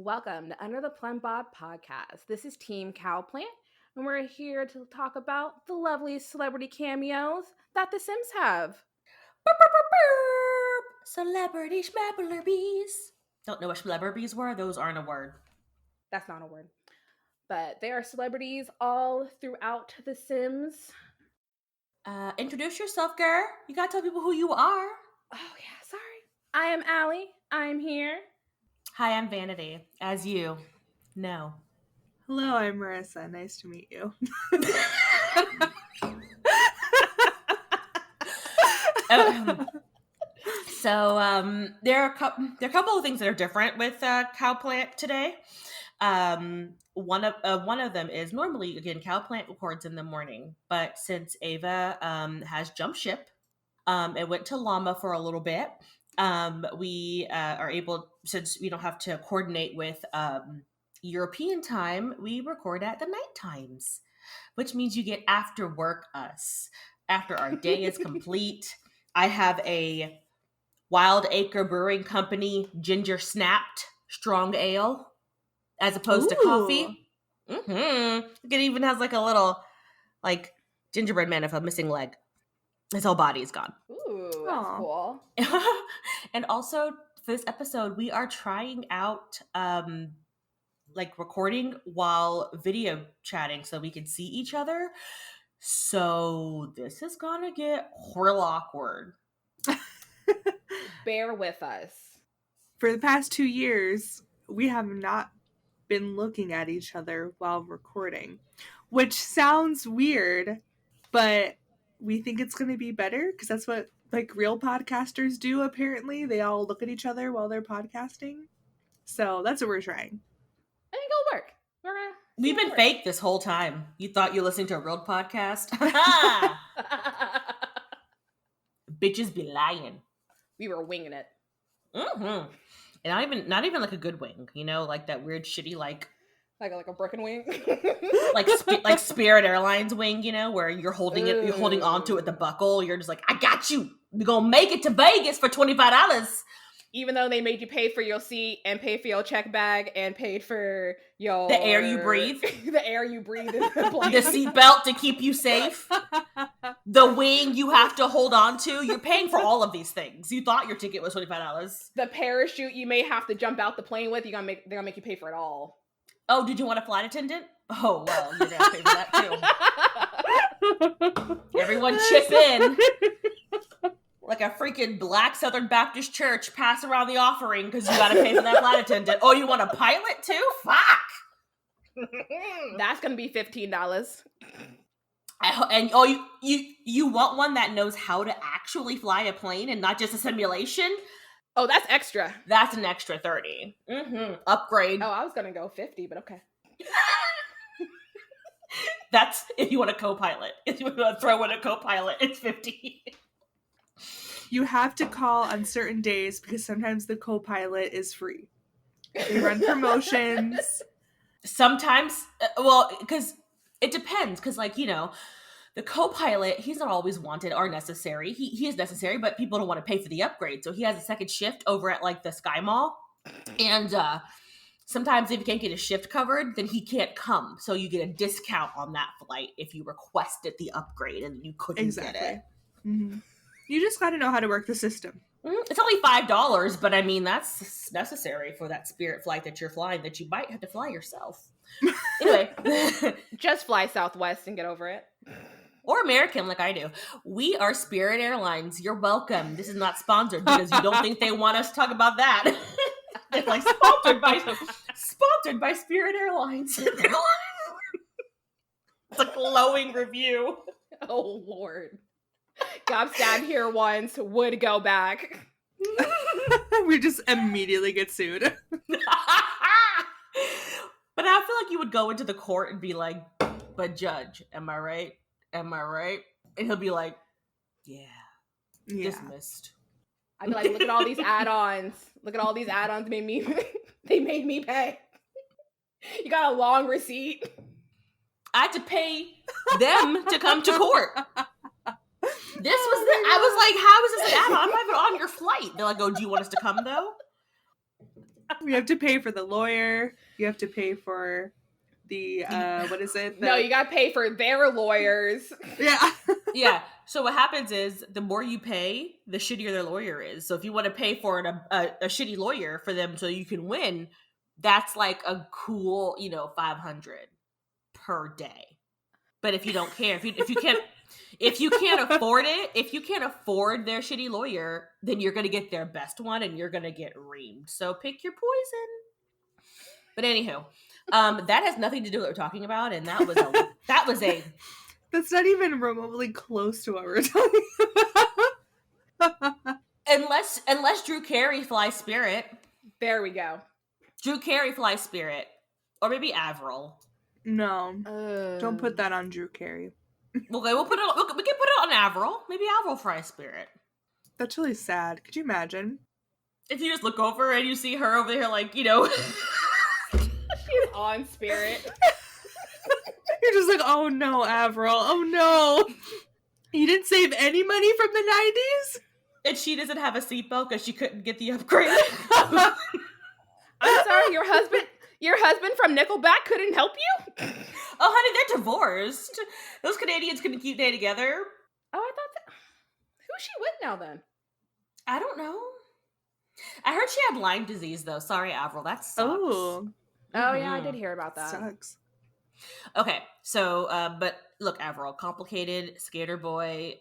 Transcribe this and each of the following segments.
Welcome to Under the Plum Bob podcast. This is Team Cowplant, and we're here to talk about the lovely celebrity cameos that The Sims have. Burp, burp, burp, burp. Celebrity schmabberbees. Don't know what schmabberbees were? Those aren't a word. That's not a word. But they are celebrities all throughout The Sims. Introduce yourself, girl. You gotta tell people who you are. Oh, yeah, sorry. I am Allie. I'm here. Hi, I'm Vanity. As you know. Hello, I'm Marissa. Nice to meet you. There are a couple of things that are different with Cowplant today. One of them is normally, again, Cowplant records in the morning, but since Ava has jumped ship and went to Llama for a little bit, we are able, since we don't have to coordinate with European time, we record at the night times, which means you get after work us. After our day is complete, I have a Wild Acre Brewing Company ginger snapped strong ale as opposed to coffee. It even has like a little like gingerbread man with a missing leg. His whole body is gone. Ooh, that's cool. And also for this episode, we are trying out like recording while video chatting so we can see each other. So this is gonna get real awkward. Bear with us. For the past 2 years, we have not been looking at each other while recording, which sounds weird, but we think it's going to be better because that's what like real podcasters do. Apparently, they all look at each other while they're podcasting. So that's what we're trying. I think it'll work. We've been fake this whole time. You thought you were listening to a real podcast? Bitches be lying. We were winging it. And not even like a good wing, you know, like that weird shitty like a broken wing, like Spirit Airlines wing, you know, where you're holding it, you're holding onto it with the buckle. You're just like, I got you. We're gonna make it to Vegas for $25. Even though they made you pay for your seat and pay for your check bag and paid for your the air you breathe, the air you breathe in the plane, the seatbelt to keep you safe, the wing you have to hold on to. You're paying for all of these things. You thought your ticket was $25. The parachute you may have to jump out the plane with. They're gonna make you pay for it all. Oh, did you want a flight attendant? Oh well, you're gonna pay for that too. Everyone chip in. Like a freaking Black Southern Baptist Church, pass around the offering because you gotta pay for that flight attendant. Oh, you want a pilot too? Fuck! That's gonna be $15. And you want one that knows how to actually fly a plane and not just a simulation? Oh, that's extra. That's an extra $30. Upgrade. Oh, I was gonna go 50, but okay. That's if you want a co-pilot. If you want to throw in a co-pilot, it's $50. You have to call on certain days because sometimes the co-pilot is free. They run promotions. Sometimes, well, because it depends. Because, like, you know, the co-pilot, he's not always wanted or necessary. He is necessary, but people don't want to pay for the upgrade. So he has a second shift over at, like, the Sky Mall. And sometimes if you can't get a shift covered, then he can't come. So you get a discount on that flight if you requested the upgrade and you couldn't get it. Mm-hmm. You just got to know how to work the system. It's only $5, but I mean, that's necessary for that Spirit flight that you're flying that you might have to fly yourself. Anyway. Just fly Southwest and get over it. Or American, like I do. We are Spirit Airlines. You're welcome. This is not sponsored because you don't think they want us to talk about that. It's like sponsored by Spirit Airlines. It's a glowing review. Oh, Lord. Got stabbed here once, would go back. We just immediately get sued. But I feel like you would go into the court and be like, but judge, am I right? Am I right? And he'll be like, yeah. Dismissed. I'd be like, look at all these add-ons. Look at all these add-ons they made me pay. You got a long receipt. I had to pay them to come to court. I was like, how is this an add-on? I'm not even on your flight. They're like, oh, do you want us to come though? You have to pay for the lawyer. You have to pay for the what is it? No, you gotta pay for their lawyers. Yeah. Yeah. So what happens is the more you pay, the shittier their lawyer is. So if you want to pay for a shitty lawyer for them so you can win, that's like a cool, $500 per day. But if you don't care, if you can't afford it, if you can't afford their shitty lawyer, then you're gonna get their best one and you're gonna get reamed. So pick your poison. But anywho, that has nothing to do with what we're talking about, and that was a That's not even remotely close to what we're talking about. unless Drew Carey flies Spirit. There we go. Drew Carey flies Spirit, or maybe Avril. No, don't put that on Drew Carey. Okay, we can put it on Avril. Maybe Avril flies Spirit. That's really sad. Could you imagine? If you just look over and you see her over there, like, She's on Spirit. You're just like, oh no, Avril. Oh no. You didn't save any money from the 90s? and she doesn't have a seatbelt because she couldn't get the upgrade. I'm sorry, your husband from Nickelback couldn't help you? Oh, honey, they're divorced. Those Canadians couldn't keep they together. Oh, I thought that. Who's she with now then? I don't know. I heard she had Lyme disease, though. Sorry, Avril. That sucks. Oh. Oh, yeah, I did hear about that. Sucks. Okay, so, but look, Avril, complicated, skater boy,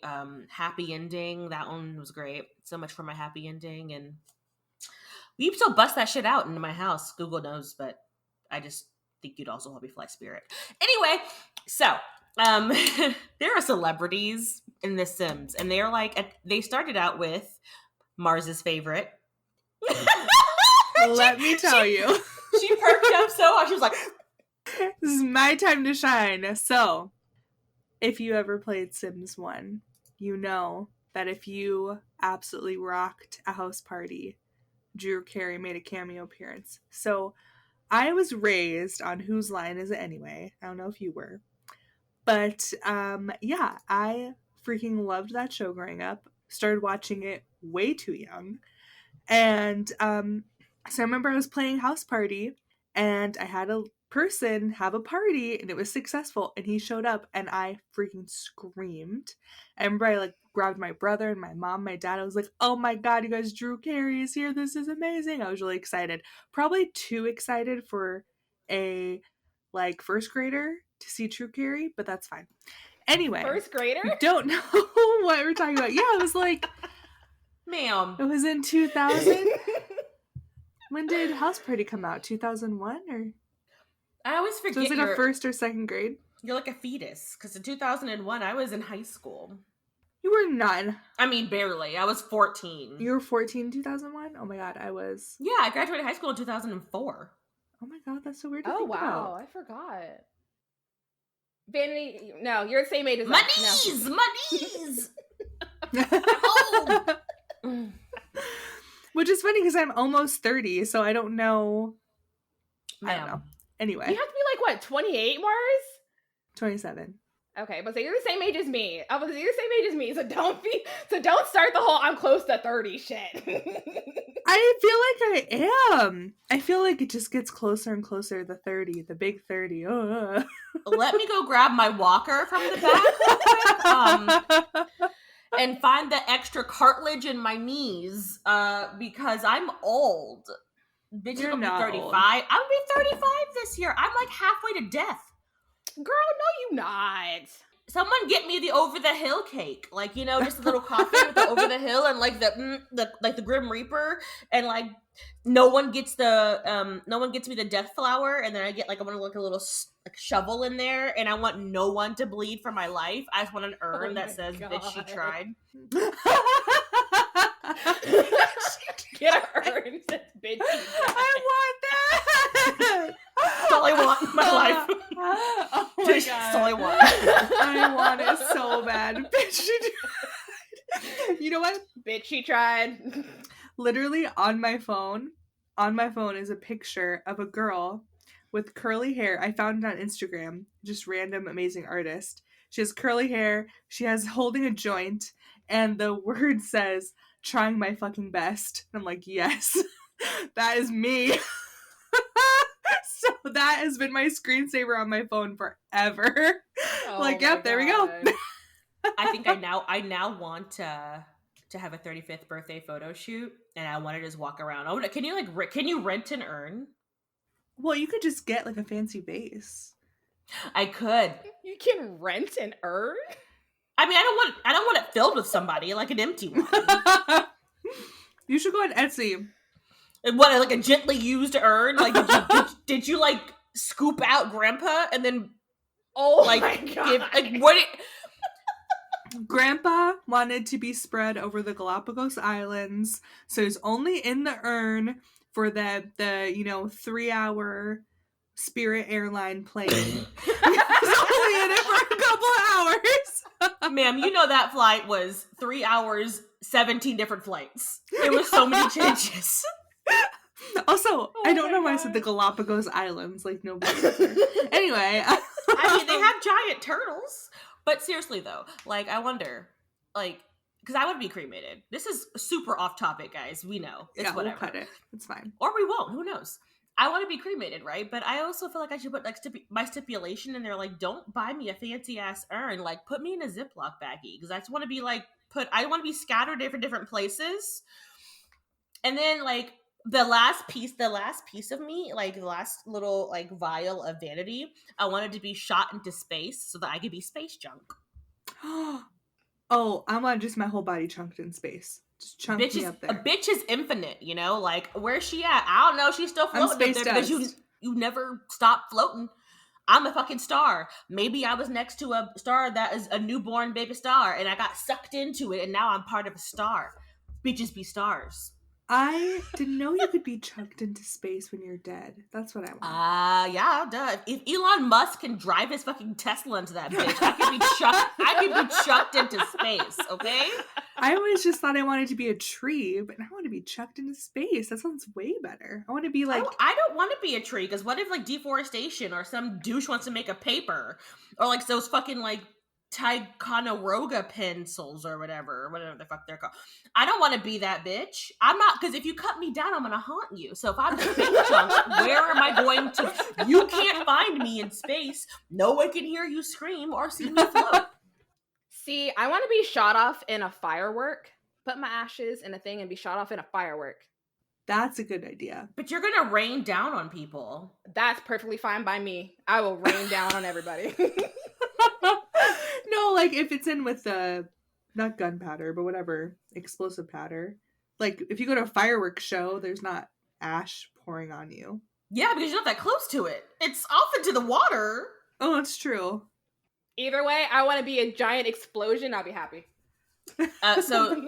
happy ending. That one was great. So much for my happy ending. And we still bust that shit out in my house. Google knows, but I just think you'd also help me fly Spirit. Anyway, so, there are celebrities in The Sims, and they're like, they started out with Mars's favorite. Let me tell you. She perked up so hard. She was like, this is my time to shine. So, if you ever played Sims 1, you know that if you absolutely rocked a house party, Drew Carey made a cameo appearance. So, I was raised on Whose Line Is It Anyway? I don't know if you were. But, yeah, I freaking loved that show growing up. Started watching it way too young. And, so I remember I was playing House Party, and I had a person have a party, and it was successful, and he showed up, and I freaking screamed. I remember I, grabbed my brother and my mom, my dad. I was like, oh my god, you guys, Drew Carey is here. This is amazing. I was really excited. Probably too excited for a, first grader to see Drew Carey, but that's fine. Anyway. First grader? Don't know what we're talking about. Yeah, it was ma'am. It was in 2000. When did House Party come out? 2001 or? I always forget. So was it a first or second grade? You're like a fetus, because in 2001 I was in high school. You were not. I mean, barely. I was 14. You were 14 in 2001? Oh my god, I was. Yeah, I graduated high school in 2004. Oh my god, that's so weird to Oh think wow, about. I forgot. Vanity, no, you're the same age as My us. knees! No. My knees! Oh! Which is funny because I'm almost 30, so I don't know. I don't know. Anyway. You have to be 28, Mars? 27. Okay, but so you're the same age as me. I was you're the same age as me, so don't start the whole I'm close to 30 shit. I feel like I am. I feel like it just gets closer and closer, the 30, the big 30. Let me go grab my walker from the back and find the extra cartilage in my knees because I'm old. Bitch, You're I'm gonna not be 35. old. I'm gonna be 35 this year. I'm halfway to death. Girl, no, you not. Someone get me the over the hill cake, just a little coffee with the over the hill and the Grim Reaper, and no one gets me the death flower, and then I get I want a little shovel in there, and I want no one to bleed for my life. I just want an urn that says God. "Bitch, she tried." Get a urn that bitch. I want that. That's all I want in my life. Oh my That's god. all I want. I want it so bad. Bitch, she tried. You know what? Bitch, she tried. Literally on my phone is a picture of a girl with curly hair. I found it on Instagram. Just random amazing artist. She has curly hair. She has holding a joint, and the word says, "Trying my fucking best." And I'm like, yes. That is me. So that has been my screensaver on my phone forever. Oh Like, my yep, there we go. God. I think I now want to have a 35th birthday photo shoot, and I want to just walk around. Oh, can you can you rent an urn? Well, you could just get like a fancy vase. I could. You can rent an urn? I mean, I don't want it filled with somebody, like an empty one. You should go on Etsy. And what, like a gently used urn? Like, did you like scoop out Grandpa and then Oh my God. give like what? Grandpa wanted to be spread over the Galapagos Islands, so he's only in the urn for the 3-hour Spirit airline plane. He's only in it for a couple of hours. Ma'am, you know that flight was 3 hours, 17 different flights. There was so many changes. Also, I don't know why I said the Galapagos Islands. Like, nobody says it. Anyway. I mean, they have giant turtles. But seriously, though, like, I wonder, like, because I would be cremated. This is super off topic, guys. We know. It's whatever. We'll cut it. It's fine. Or we won't. Who knows? I want to be cremated, right? But I also feel like I should put, like, my stipulation in there, like, don't buy me a fancy-ass urn. Like, put me in a Ziploc baggie. Because I just want to be, like, I want to be scattered different places. And then, like, the last piece of me, like the last little like vial of vanity, I wanted to be shot into space so that I could be space junk. Oh, I want just my whole body chunked in space. Just chunk me up there. A bitch is infinite, you know? Like, where's she at? I don't know. She's still floating up there because you never stop floating. I'm a fucking star. Maybe I was next to a star that is a newborn baby star and I got sucked into it and now I'm part of a star. Bitches be stars. I didn't know you could be chucked into space when you're dead. That's what I want. Yeah, duh. If Elon Musk can drive his fucking Tesla into that bitch, I could be chucked into space, okay? I always just thought I wanted to be a tree, but now I want to be chucked into space. That sounds way better. I want to be like... I don't want to be a tree, because what if, like, deforestation or some douche wants to make a paper? Or, like, those fucking, like, Ticonderoga pencils or whatever the fuck they're called. I don't want to be that bitch. I'm not, because if you cut me down, I'm going to haunt you. So if I'm the space junk, where am I going to? You can't find me in space. No one can hear you scream or see me float. See, I want to be shot off in a firework. Put my ashes in a thing and be shot off in a firework. That's a good idea. But you're going to rain down on people. That's perfectly fine by me. I will rain down on everybody. No, like if it's in with the, not gunpowder, but whatever, explosive powder. Like if you go to a fireworks show, there's not ash pouring on you. Yeah, because you're not that close to it. It's off into the water. Oh, that's true. Either way, I want to be a giant explosion. I'll be happy. So,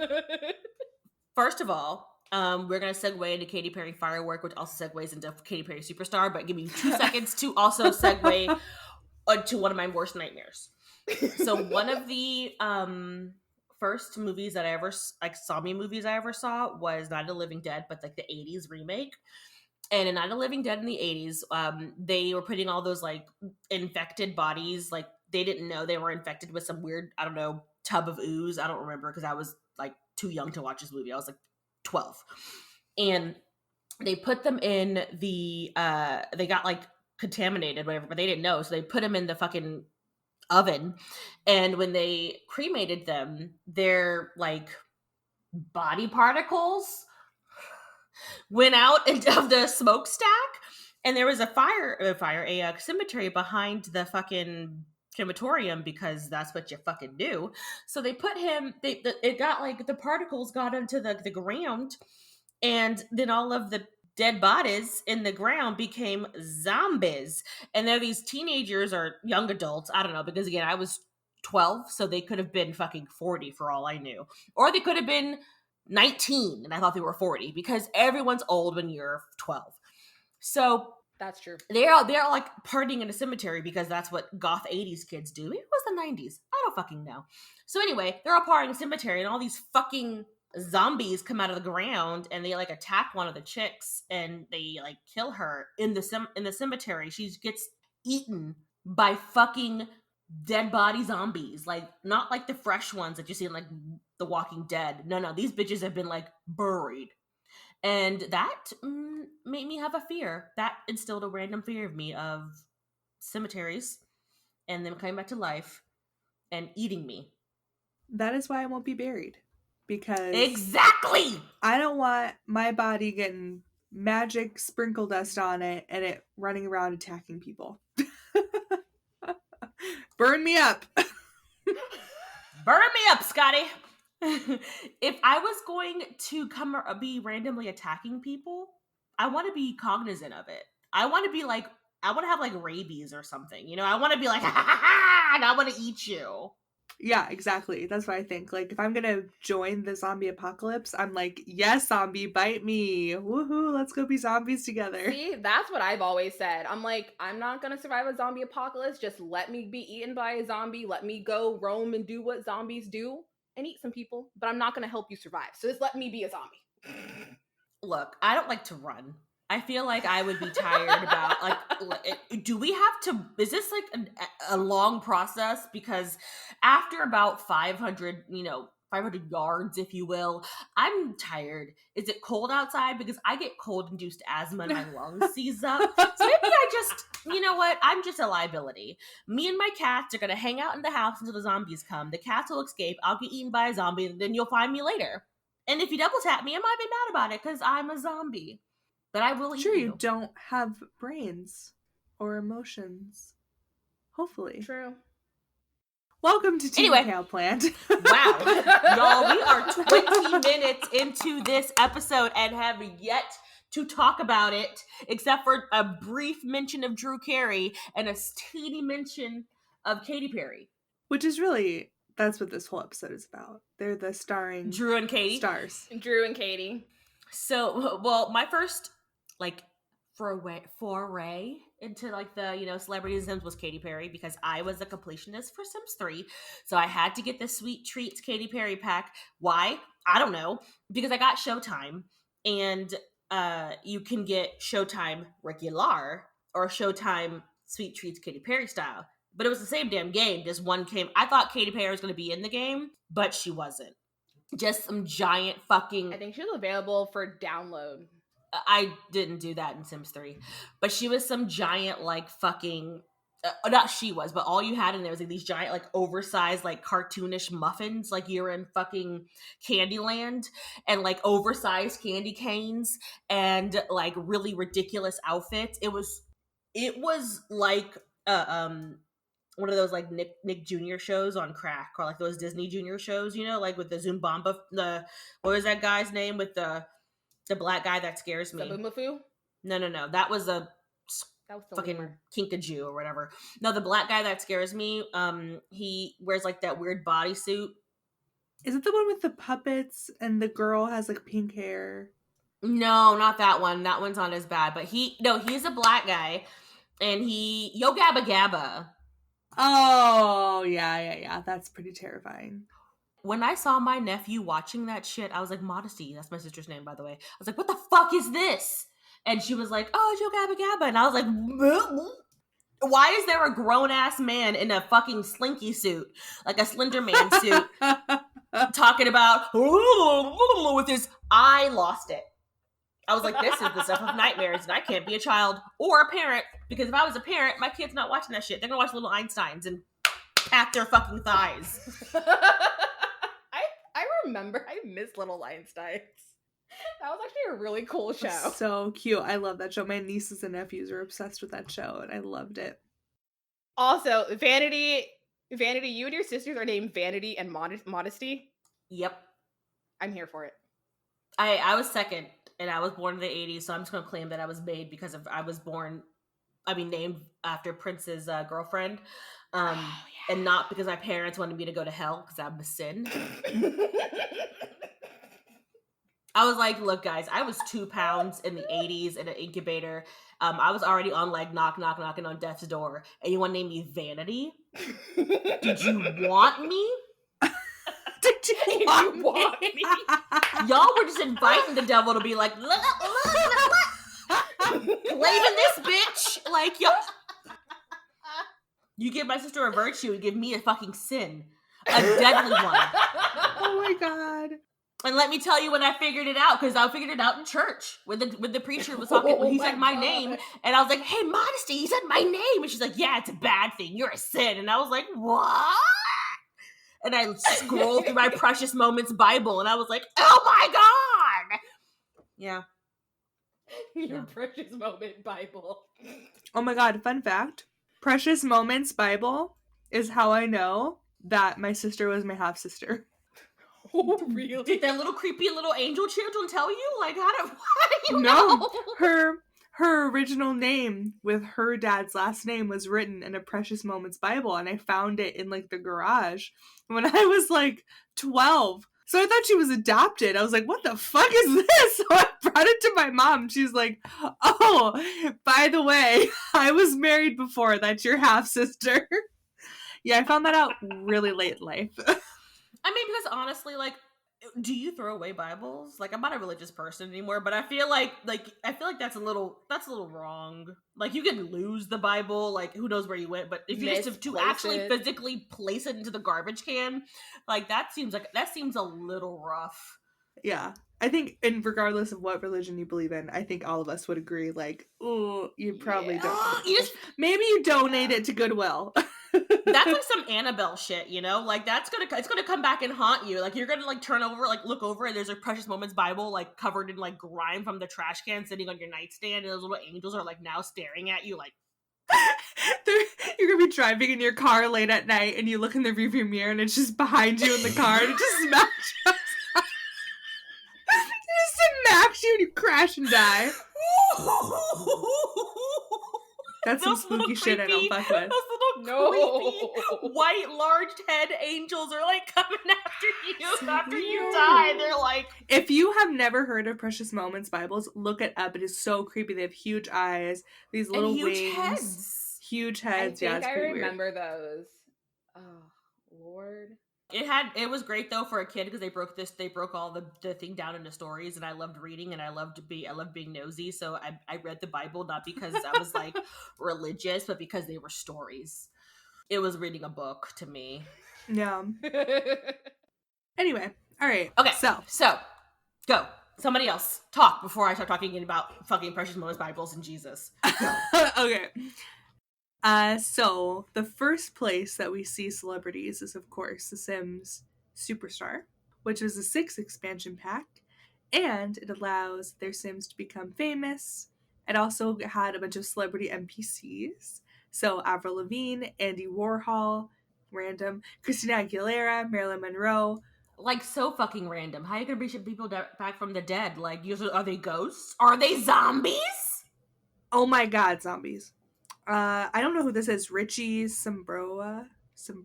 first of all, we're going to segue into Katy Perry Firework, which also segues into Katy Perry Superstar, but give me 2 seconds to also segue to one of my worst nightmares. So one of the first movies that I ever, like, zombie movies I ever saw was Night of the Living Dead, but like the 80s remake. And in Night of the Living Dead in the 80s, they were putting all those like infected bodies, like they didn't know they were infected with some weird, I don't know, tub of ooze. I don't remember because I was like too young to watch this movie. I was like 12. And they put them in the, they got like contaminated, whatever, but they didn't know. So they put them in the fucking oven, and when they cremated them, their like body particles went out of the smokestack, and there was a cemetery behind the fucking crematorium because that's what you fucking do. So they put him. It got like the particles got into the ground, and then all of the dead bodies in the ground became zombies. And they're these teenagers or young adults. I don't know, because again, I was 12, so they could have been fucking 40 for all I knew. Or they could have been 19 and I thought they were 40, because everyone's old when you're 12. So that's true. They're like partying in a cemetery because that's what goth 80s kids do. Maybe it was the 90s. I don't fucking know. So anyway, they're all partying in a cemetery, and all these fucking zombies come out of the ground, and they like attack one of the chicks, and they like kill her in the cemetery. She gets eaten by fucking dead body zombies, like not like the fresh ones that you see in like The Walking Dead. No, these bitches have been like buried, And that made me have a fear. That instilled a random fear of me of cemeteries and them coming back to life and eating me. That is why I won't be buried. Because exactly, I don't want my body getting magic sprinkle dust on it and it running around attacking people. Burn me up. Burn me up, Scotty. If I was going to be randomly attacking people, I want to be cognizant of it. I want to be like, I want to have like rabies or something. You know, I want to be like, ha ha ha, ha, and I want to eat you. Yeah, exactly. That's what I think. Like, if I'm gonna join the zombie apocalypse, I'm like, yes, zombie, bite me. Woohoo, let's go be zombies together. See, that's what I've always said. I'm like, I'm not gonna survive a zombie apocalypse. Just let me be eaten by a zombie. Let me go roam and do what zombies do and eat some people. But I'm not gonna help you survive. So just let me be a zombie. Look, I don't like to run. I feel like I would be tired about like, do we have to, is this like a long process? Because after about 500, 500 yards, if you will, I'm tired. Is it cold outside? Because I get cold induced asthma and my lungs seize up. So maybe I just, you know what? I'm just a liability. Me and my cats are going to hang out in the house until the zombies come. The cats will escape. I'll get eaten by a zombie and then you'll find me later. And if you double tap me, I might be mad about it because I'm a zombie. But I will eat you. Sure, you don't have brains or emotions. Hopefully. True. Welcome to Team Cowplant. Wow. Y'all, we are 20 minutes into this episode and have yet to talk about it, except for a brief mention of Drew Carey and a teeny mention of Katy Perry. Which is really, that's what this whole episode is about. They're the starring Drew and Katy. Stars. Drew and Katy. So, well, my first, like, foray into like the celebrity Sims was Katy Perry, because I was a completionist for Sims 3, so I had to get the Sweet Treats Katy Perry pack. Why? I don't know, because I got Showtime, and you can get Showtime regular or Showtime Sweet Treats Katy Perry style, but it was the same damn game. Just one came. I thought Katy Perry was going to be in the game, but she wasn't. Just some giant fucking, I think she was available for download. I didn't do that in Sims 3, but she was some giant, like, fucking, not she was, but all you had in there was like these giant, like, oversized, like, cartoonish muffins, like you're in fucking Candyland, and like oversized candy canes and like really ridiculous outfits. It was like one of those like Nick Jr. shows on crack, or like those Disney Junior shows, like with the Zumbamba, what was that guy's name with the black guy that scares me? Sabumafu? No. That was the fucking lemur. Kinkajou or whatever. No, the black guy that scares me, he wears like that weird bodysuit. Is it the one with the puppets and the girl has like pink hair? No, not that one. That one's not as bad. But he's a black guy, and Yo Gabba Gabba. Oh, yeah. That's pretty terrifying. When I saw my nephew watching that shit, I was like, Modesty, that's my sister's name, by the way. I was like, what the fuck is this? And she was like, oh, it's Yo Gabba Gabba. And I was like, why is there a grown-ass man in a fucking slinky suit, like a Slender Man suit, talking about, with his, I lost it. I was like, this is the stuff of nightmares, and I can't be a child or a parent, because if I was a parent, my kid's not watching that shit. They're gonna watch Little Einsteins and pat their fucking thighs. I remember, I miss Little Einsteins. That was actually a really cool show. So cute. I love that show. My nieces and nephews are obsessed with that show, and I loved it. Also, Vanity, you and your sisters are named Vanity and Modesty. Yep. I'm here for it. I was second, and I was born in the 80s, so I'm just going to claim that I was made because I was named after Prince's girlfriend. And not because my parents wanted me to go to hell, because I'm a sin. I was like, look, guys, I was 2 pounds in the 80s in an incubator. I was already on, like, knocking on death's door. And you want to name me Vanity? Did you want me? Did you want me? Y'all were just inviting the devil to be like, look, claiming this bitch. Like, y'all. You give my sister a virtue and give me a fucking sin. A deadly one. Oh my god. And let me tell you when I figured it out, because I figured it out in church when the preacher was talking. He said my name, and I was like, "Hey, Modesty, he said my name," and she's like, "Yeah, it's a bad thing. You're a sin." And I was like, "What?" And I scrolled through my Precious Moments Bible, and I was like, "Oh my god!" Yeah, Your Precious Moment Bible. Oh my god! Fun fact: Precious Moments Bible is how I know that my sister was my half sister. Oh, really? Did that little creepy little angel children tell you? Like, how do you No, know? her original name with her dad's last name was written in a Precious Moments Bible, and I found it in like the garage when I was like 12. So I thought she was adopted. I was like, what the fuck is this? So I brought it to my mom. She's like, oh, by the way, I was married before. That's your half sister. Yeah, I found that out really late in life. I mean, because honestly, like, do you throw away Bibles? Like, I'm not a religious person anymore, but I feel like that's a little wrong. Like, you can lose the Bible, like, who knows where you went, but if you just to actually physically place it into the garbage can, like, that seems a little rough. Yeah. I think, and regardless of what religion you believe in, I think all of us would agree, like, oh, you probably don't. Maybe you donate it to Goodwill. That's like some Annabelle shit, you know? Like, it's gonna come back and haunt you. Like, you're gonna, like, turn over, like, look over, and there's a Precious Moments Bible, like, covered in, like, grime from the trash can sitting on your nightstand, and those little angels are, like, now staring at you, like... You're gonna be driving in your car late at night, and you look in the rearview mirror, and it's just behind you in the car, and it just smacks you. It just smacks you, and you crash and die. That's some spooky shit I don't fuck with. Those little creepy white large head angels are like coming after you after you die. They're like... If you have never heard of Precious Moments Bibles, look it up. It is so creepy. They have huge eyes, these little wings. Huge heads. I think I remember those. Oh, Lord. It was great though for a kid because they broke all the thing down into stories, and I loved reading, and I loved being nosy. So I read the Bible not because I was like religious, but because they were stories. It was reading a book to me. Yeah. Anyway, all right. Okay, so go. Somebody else talk before I start talking about fucking Precious Moments Bibles and Jesus. Okay. So the first place that we see celebrities is, of course, The Sims Superstar, which is a 6 expansion pack, and it allows their Sims to become famous. It also had a bunch of celebrity NPCs. So Avril Lavigne, Andy Warhol, random, Christina Aguilera, Marilyn Monroe. Like, so fucking random. How are you gonna bring people back from the dead? Like, usually, are they ghosts? Are they zombies? Oh my god, zombies. I don't know who this is. Richie Sambora.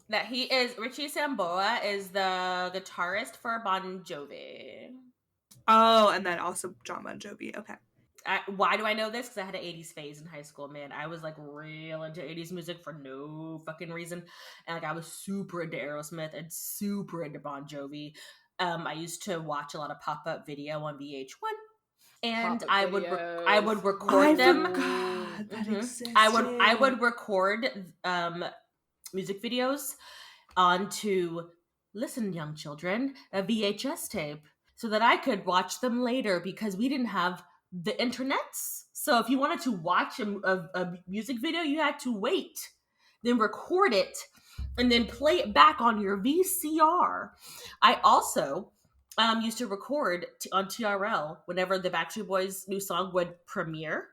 Richie Sambora is the guitarist for Bon Jovi. Oh, and then also John Bon Jovi. Okay. Why do I know this? Because I had an 80s phase in high school, man. I was like real into 80s music for no fucking reason. And like I was super into Aerosmith and super into Bon Jovi. I used to watch a lot of pop-up video on VH1. And I would record them. God, that existed. I would record music videos onto, listen, young children, a VHS tape, so that I could watch them later because we didn't have the internets. So if you wanted to watch a music video, you had to wait, then record it, and then play it back on your VCR. I also used to record on TRL whenever the Backstreet Boys' new song would premiere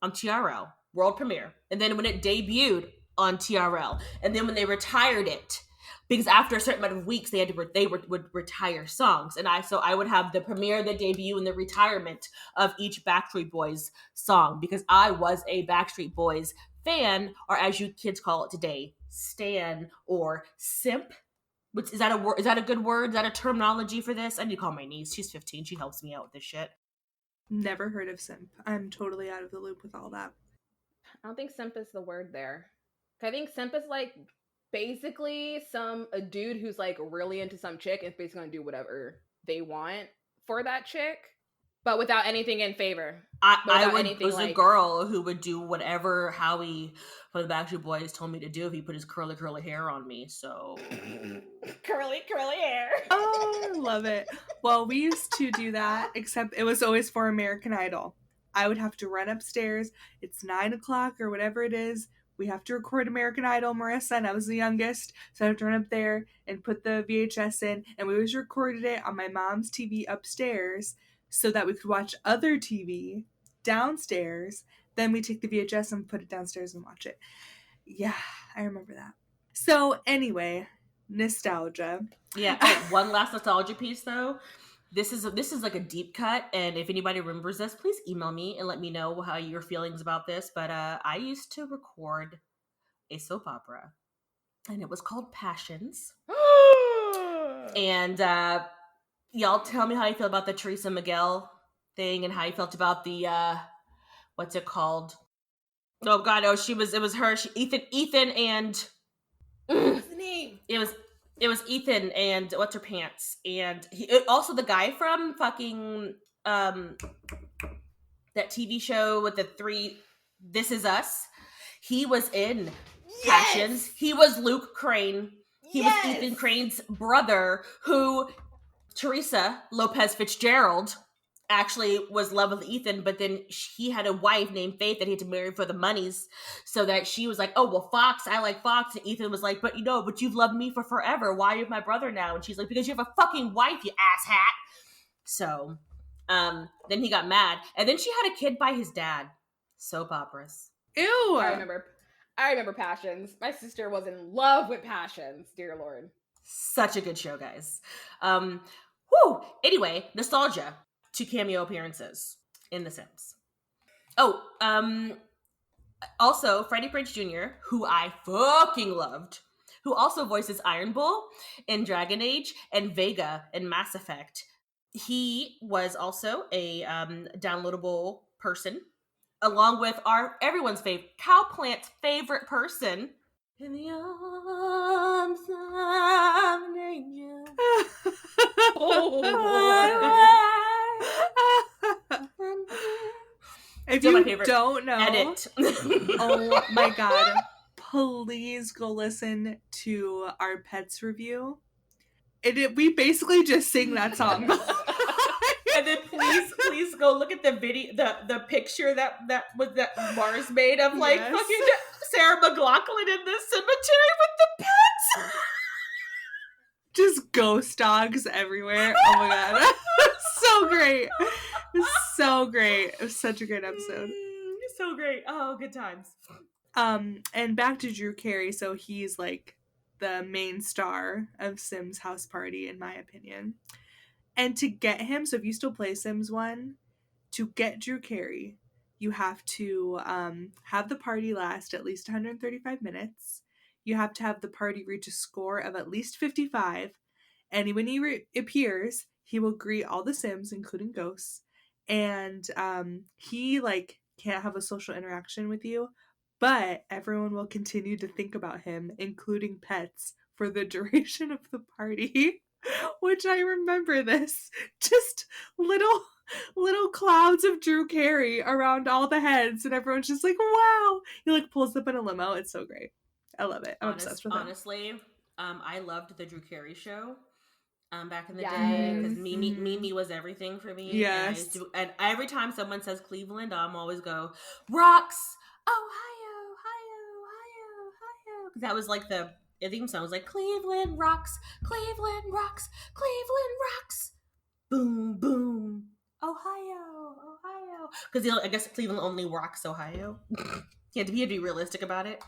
on TRL, world premiere. And then when it debuted on TRL. And then when they retired it, because after a certain amount of weeks, would retire songs. And I would have the premiere, the debut, and the retirement of each Backstreet Boys song, because I was a Backstreet Boys fan, or as you kids call it today, stan or simp. Which, is that a word? Is that a good word? Is that a terminology for this? I need to call my niece. She's 15. She helps me out with this shit. Never heard of simp. I'm totally out of the loop with all that. I don't think simp is the word there. I think simp is like basically a dude who's like really into some chick and is basically gonna do whatever they want for that chick. But without anything in favor. I was a girl who would do whatever Howie from the Backstreet Boys told me to do if he put his curly hair on me. So curly hair. Oh, I love it. Well, we used to do that, except it was always for American Idol. I would have to run upstairs. It's 9:00 or whatever it is. We have to record American Idol, Marissa, and I was the youngest, so I had to run up there and put the VHS in, and we always recorded it on my mom's TV upstairs so that we could watch other TV downstairs. Then we take the VHS and put it downstairs and watch it. Yeah, I remember that. So anyway, nostalgia. Yeah. Oh, one last nostalgia piece though. This is like a deep cut, and if anybody remembers this, please email me and let me know how your feelings about this. But I used to record a soap opera, and it was called Passions. And y'all tell me how you feel about the Teresa Miguel thing, and how you felt about the what's it called? Oh God, oh it was her, Ethan and what's the name? It was Ethan and what's her pants, and also the guy from fucking that TV show with the 3 This Is Us. He was in Passions. He was Luke Crane. He was Ethan Crane's brother, who Teresa Lopez Fitzgerald actually was love with Ethan, but then he had a wife named Faith that he had to marry for the monies, so that she was like, oh, well, Fox, I like Fox. And Ethan was like, but you've loved me for forever. Why are you my brother now? And she's like, because you have a fucking wife, you asshat. So then he got mad, and then she had a kid by his dad. Soap operas. Ew. I remember Passions. My sister was in love with Passions, dear Lord. Such a good show, guys. Anyway, nostalgia. 2 cameo appearances in The Sims. Oh, also Freddie Prinze Jr., who I fucking loved, who also voices Iron Bull in Dragon Age and Vega in Mass Effect. He was also a downloadable person, along with everyone's favorite, Cowplant's favorite person, in the arms of an angel. If you don't know, edit. Oh my God, please go listen to our Pets review. We basically just sing that song. And then please go look at the video, the picture that Mars made of like fucking Sarah McLachlan in the cemetery with the pets. Just ghost dogs everywhere. Oh my God. So great. So great. It was such a great episode. So great. Oh, good times. And back to Drew Carey. So he's like the main star of Sims House Party, in my opinion. And to get him, so if you still play Sims 1, to get Drew Carey, you have to have the party last at least 135 minutes. You have to have the party reach a score of at least 55. And when he appears, he will greet all the Sims, including ghosts. And he can't have a social interaction with you, but everyone will continue to think about him, including pets, for the duration of the party. Which I remember this. Just little clouds of Drew Carey around all the heads, and everyone's just like, wow. He pulls up in a limo. It's so great. I love it. I'm obsessed with it. Honestly, I loved the Drew Carey show back in the day, because Mimi was everything for me. Yes. And every time someone says Cleveland, I'm always go, rocks, Ohio, Ohio. That was like the theme song was like, Cleveland rocks, Cleveland rocks, Cleveland rocks, boom, boom, Ohio. Because I guess Cleveland only rocks Ohio. He had to be realistic about it.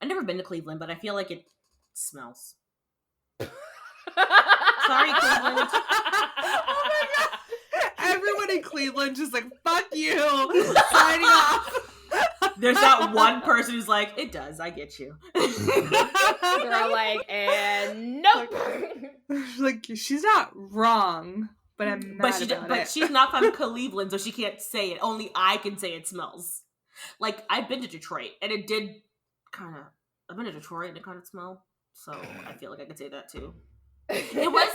I've never been to Cleveland, but I feel like it smells. Sorry, Cleveland. Oh my God. Everyone in Cleveland just like, fuck you. Signing off. There's that one person who's like, it does, I get you. They're like, and nope. Like, she's not wrong, but I'm mad about it. But she's not from Cleveland, so she can't say it. Only I can say it smells. Like, I've been to Detroit, and it did I've been to Detroit, and it kind of smelled. So I feel like I could say that too. It was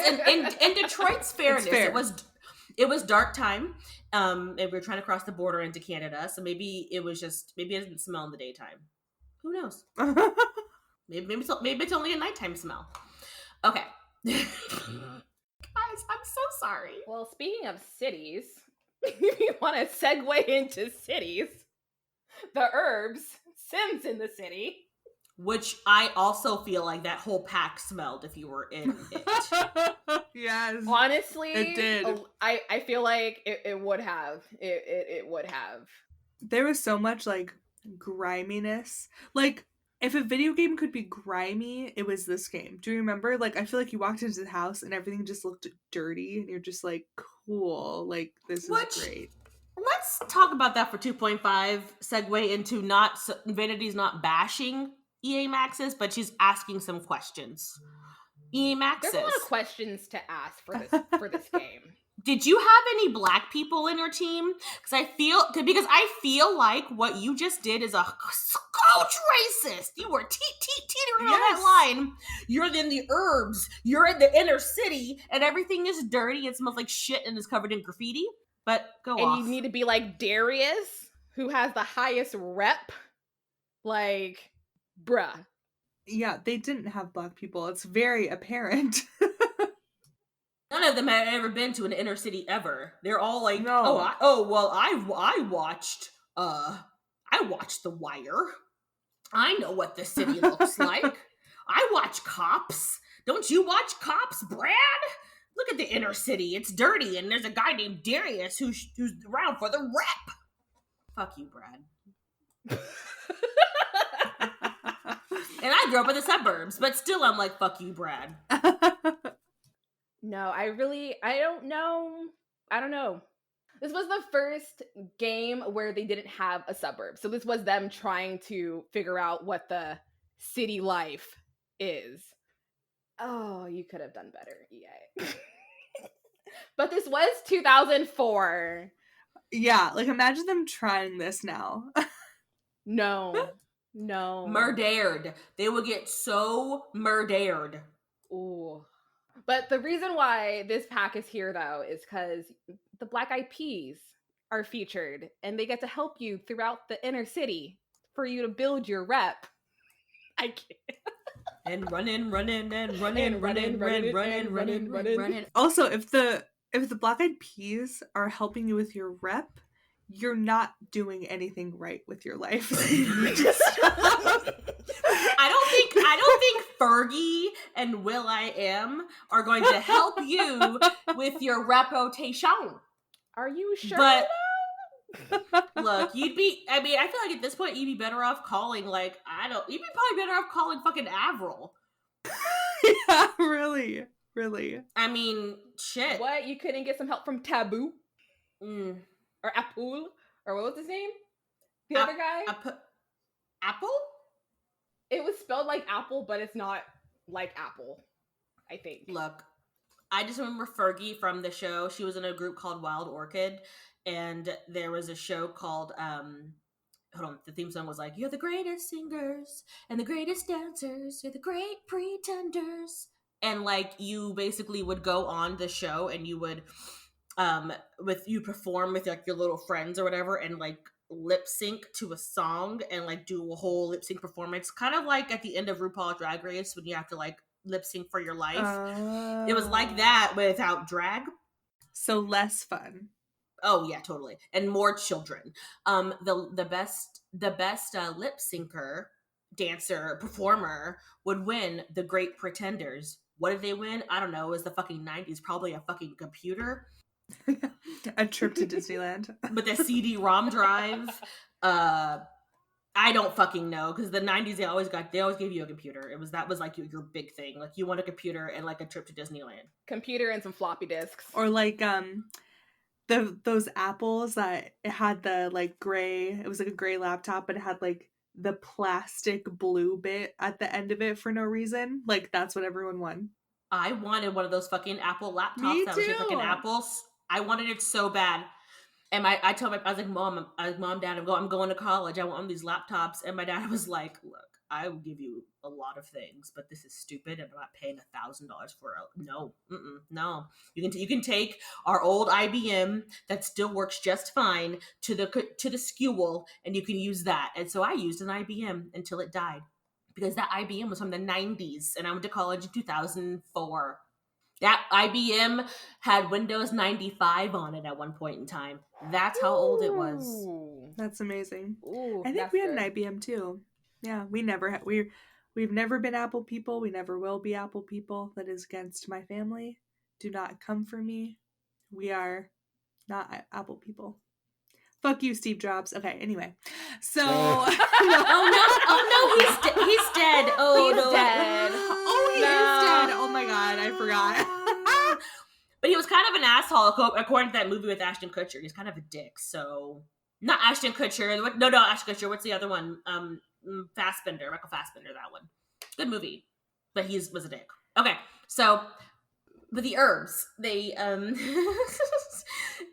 in Detroit's fairness. fair. It was dark time. And we were trying to cross the border into Canada, so maybe it didn't smell in the daytime. Who knows? Maybe it's only a nighttime smell. Okay. Guys, I'm so sorry. Well, speaking of cities, if you want to segue into cities, the herbs, Sims in the city. Which I also feel like that whole pack smelled if you were in it. Yes. Honestly, it did. I feel like it would have. It would have. There was so much like griminess. Like, if a video game could be grimy, it was this game. Do you remember? Like, I feel like you walked into the house and everything just looked dirty, and you're just like, cool. Like, this is great. Let's talk about that for 2.5. Segue into Vanity's not bashing EA Maxis, but she's asking some questions. EA Maxis. There's a lot of questions to ask for this game. Did you have any black people in your team? Because I feel like what you just did is a coach racist. You were teetering on that line. You're in the herbs. You're in the inner city, and everything is dirty. It smells like shit and is covered in graffiti. But you need to be like Darius, who has the highest rep. Like, bruh. Yeah, they didn't have black people. It's very apparent. None of them had ever been to an inner city ever. They're all like, no. I watched The Wire. I know what the city looks like. I watch Cops. Don't you watch Cops, Brad? Look at the inner city. It's dirty, and there's a guy named Darius who's around for the rep. Fuck you, Brad. And I grew up in the suburbs, but still I'm like, fuck you, Brad. No, I don't know. This was the first game where they didn't have a suburb. So this was them trying to figure out what the city life is. Oh, you could have done better, EA. But this was 2004. Yeah, like imagine them trying this now. No. Murdered. They would get so murdered. Ooh. But the reason why this pack is here, though, is because the Black Eyed Peas are featured, and they get to help you throughout the inner city for you to build your rep. I can't. And running. Also, if the Black Eyed Peas are helping you with your rep, you're not doing anything right with your life. I don't think Fergie and Will.i.am are going to help you with your reputation. Are you sure? But look, I feel like at this point you'd be better off calling you'd be probably better off calling fucking Avril. Yeah, really. I mean, shit. What? You couldn't get some help from Taboo? Or Apul? Or what was his name? The other guy? Apple? It was spelled like apple, but it's not like apple, I think. Look, I just remember Fergie from the show. She was in a group called Wild Orchid, and there was a show called, the theme song was like, you're the greatest singers and the greatest dancers, you're the great pretenders. And like, you basically would go on the show and you would, you perform with like your little friends or whatever, and like lip sync to a song and like do a whole lip sync performance, kind of like at the end of RuPaul's Drag Race when you have to like lip sync for your life. It was like that without drag, so less fun. Oh yeah, totally, and more children. The best lip syncer, dancer, performer would win the Great Pretenders. What did they win? I don't know. It was the fucking 90s, probably a fucking computer. A trip to Disneyland with a CD-ROM drive. I don't fucking know, because the 90s they always gave you a computer. That was like your big thing. Like you want a computer and like a trip to Disneyland. Computer and some floppy disks. Or like those apples that it had the like gray. It was like a gray laptop, but it had like the plastic blue bit at the end of it for no reason. Like that's what everyone won. I wanted one of those fucking Apple laptops Me that was too. shaped like an apple. I wanted it so bad. And I told I was like, Mom, Dad, I'm going to college. I want one of these laptops. And my dad was like, look, I will give you a lot of things, but this is stupid. And I'm not paying $1,000 for a no, no. You can take our old IBM that still works just fine to the school, and you can use that. And so I used an IBM until it died, because that IBM was from the 90s, and I went to college in 2004. That IBM had Windows 95 on it at one point in time. That's how old it was. Ooh. That's amazing. Ooh, I think that's we had good. an IBM too. Yeah, we never had. We've never been Apple people. We never will be Apple people. That is against my family. Do not come for me. We are not Apple people. Fuck you, Steve Jobs. Okay, anyway. So Oh no, he's dead. Oh, He's no. dead. Oh, he No. is dead. Oh my god, I forgot. But he was kind of an asshole, according to that movie with Ashton Kutcher. He's kind of a dick. So not Ashton Kutcher. No, Ashton Kutcher. What's the other one? Fassbender, Michael Fassbender. That one. Good movie, but he was a dick. Okay, so. But the herbs, they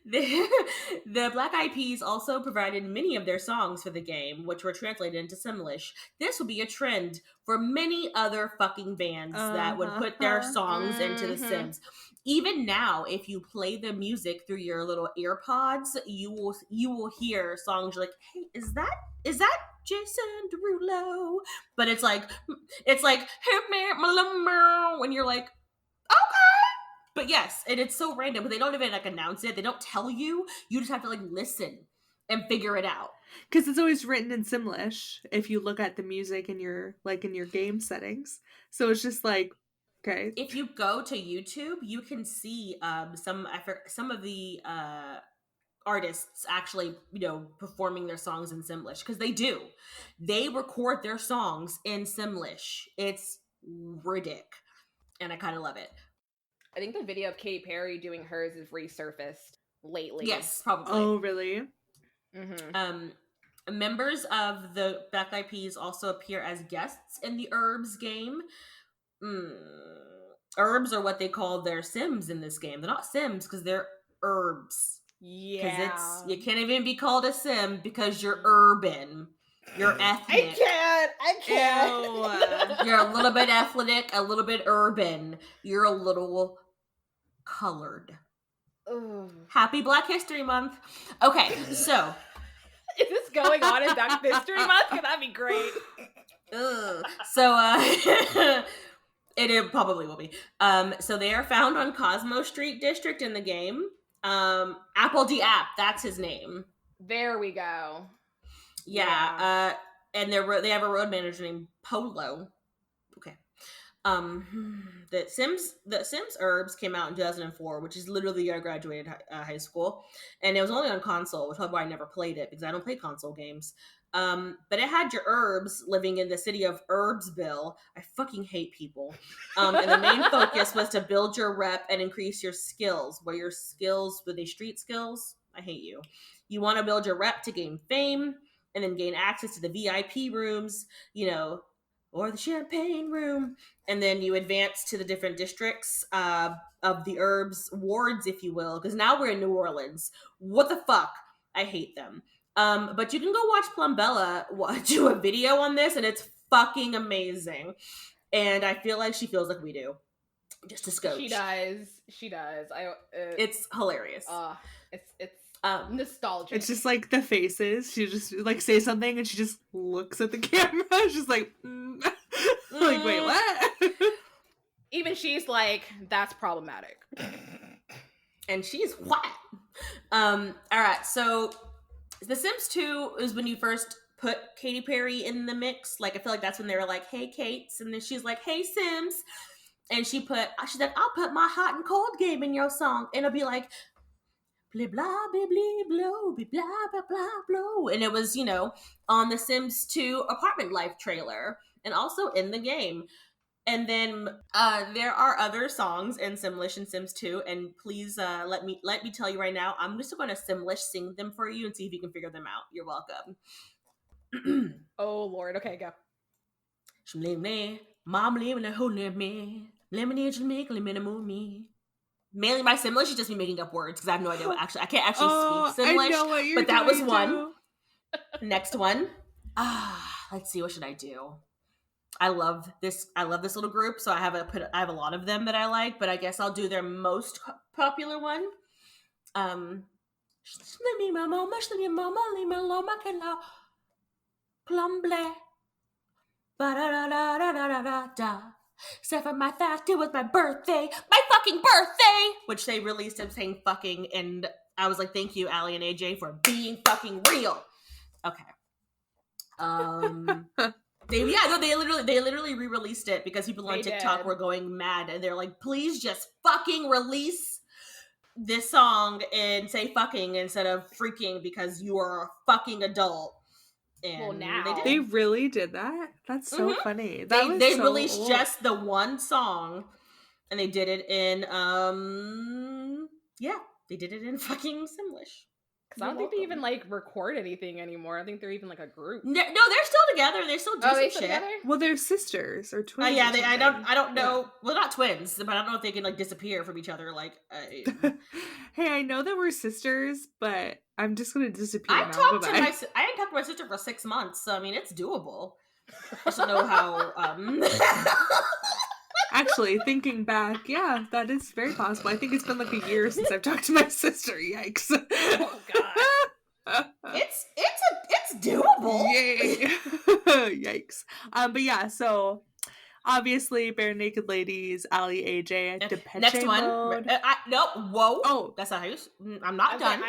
the Black Eyed Peas also provided many of their songs for the game, which were translated into Simlish. This will be a trend for many other fucking bands that would put their songs into The Sims. Even now, if you play the music through your little earpods, you will hear songs like, "Hey, is that Jason Derulo?" But it's like when you're like, okay. But yes, and it's so random, but they don't even like announce it. They don't tell you. You just have to like listen and figure it out. Because it's always written in Simlish if you look at the music in your game settings. So it's just like, okay. If you go to YouTube, you can see some of the artists actually, performing their songs in Simlish, because they do. They record their songs in Simlish. It's ridiculous, and I kind of love it. I think the video of Katy Perry doing hers is resurfaced lately. Yes, probably. Oh, really? Mm-hmm. Members of the Black Eyed Peas also appear as guests in the Herbs game. Herbs are what they call their Sims in this game. They're not Sims because they're herbs. Yeah. Because you can't even be called a Sim because you're urban. You're ethnic. I can't. You're a little bit ethnic, a little bit urban. You're a little colored. Ugh. Happy Black History Month. Okay, so. Is this going on in Black History Month? Because that'd be great. So, it probably will be. So they are found on Cosmo Street District in the game. Apple D App, that's his name. There we go. Yeah. And they have a road manager named Polo. Okay. The Sims Herbs came out in 2004, which is literally the year I graduated high school, and it was only on console, which is why I never played it, because I don't play console games. But it had your herbs living in the city of Herbsville. I fucking hate people. And the main focus was to build your rep and increase your skills. Were they street skills? I hate you. You want to build your rep to gain fame, and then gain access to the VIP rooms, or the champagne room. And then you advance to the different districts of the herbs wards, if you will, because now we're in New Orleans. What the fuck? I hate them. But you can go watch Plumbella do a video on this, and it's fucking amazing. And I feel like she feels like we do. Just a scotch. She does. It's hilarious. It's nostalgic. It's just like the faces. She just like say something and she just looks at the camera. She's like, like, wait, what? Even she's like, that's problematic. And she's what? All right, so The Sims 2 is when you first put Katy Perry in the mix. Like, I feel like that's when they were like, hey, Kates. And then she's like, hey, Sims. And she's like, I'll put my hot and cold game in your song. And it'll be like, blah, blah, blah, blah, blah, blah, blah, blah, blah. And it was, on the Sims 2 apartment life trailer. And also in the game. And then there are other songs in Simlish and Sims 2, and please let me tell you right now, I'm just going to Simlish sing them for you and see if you can figure them out. You're welcome. Oh Lord, okay, go. Mom leave me, hold me, lemonade to make, lemon me. Mainly my Simlish is just me making up words because I have no idea what I can't actually speak I Simlish. know what you're But that was doing, one. too. Next one. Let's see, what should I do? I love this little group, so I have a lot of them that I like, but I guess I'll do their most popular one. Except for my fact, it was my birthday, my fucking birthday, which they released him saying fucking, and I was like, thank you, Allie and AJ, for being fucking real. Okay. They literally re-released it because people on TikTok were going mad, and they're like, please just fucking release this song and say fucking instead of freaking because you are a fucking adult. And well, now they really did that. That's so funny. They released just the one song, and they did it in they did it in fucking Simlish. Because I don't think they even like record anything anymore. I think they're even like a group. No, they're still together. They still do some shit. Together? Well, they're sisters or twins. Yeah, I don't know. Yeah. Well, not twins, but I don't know if they can like disappear from each other. Like, hey, I know that we're sisters, but I'm just gonna disappear. I hadn't talked to my sister for 6 months, so I mean, it's doable. I just don't know how. Actually, thinking back, yeah, that is very possible. I think it's been like a year since I've talked to my sister. Yikes! Oh god, it's doable. Yay! Yikes! But yeah, so obviously, Bare Naked Ladies, Allie, AJ, Depeche next one. Mode. No, whoa! Oh, that's not how you. I'm not done.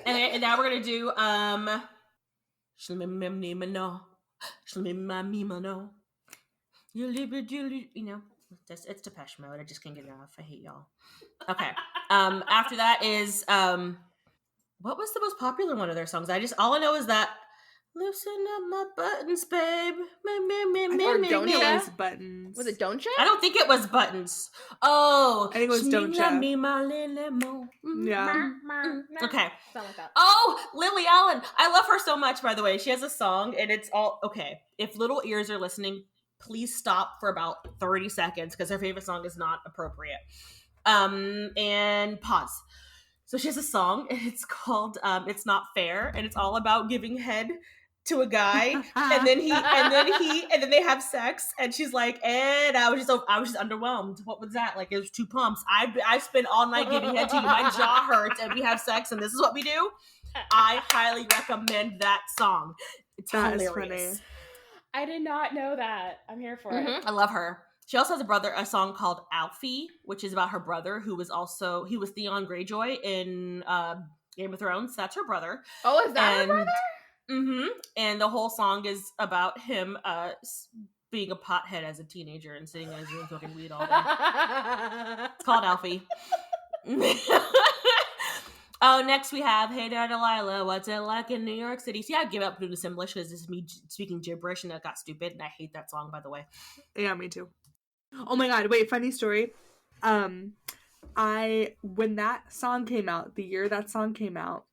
And now we're gonna do You know, it's Depeche Mode. I just can't get enough. I hate y'all. Okay. After that is what was the most popular one of their songs? All I know is that loosen up my buttons, babe. Or Don't Ya? Was Buttons. Was it Don't Ya? I don't think it was Buttons. Oh, I think it was Don't Ya. Yeah. Okay. Something like that. Oh, Lily Allen. I love her so much, by the way. She has a song, and it's all okay. If little ears are listening, please stop for about 30 seconds because her favorite song is not appropriate. And pause. So she has a song, and it's called "It's Not Fair," and it's all about giving head to a guy, and then they have sex, and she's like, and I was just underwhelmed. What was that? Like, it was 2 pumps. I spent all night giving head to you. My jaw hurts, and we have sex, and this is what we do. I highly recommend that song. It's hilarious. Funny. I did not know that. I'm here for it. I love her. She also has a song called Alfie, which is about her brother, he was Theon Greyjoy in Game of Thrones. That's her brother. Oh, is that her brother? Mm-hmm. And the whole song is about him being a pothead as a teenager and sitting in his room smoking weed all day. It's called Alfie. Oh, next we have Hey There Delilah, what's it like in New York City? See, I give up doing the Simlish because this is me speaking gibberish and that got stupid, and I hate that song, by the way. Yeah, me too. Oh my god, wait, funny story. When that song came out, the year that song came out,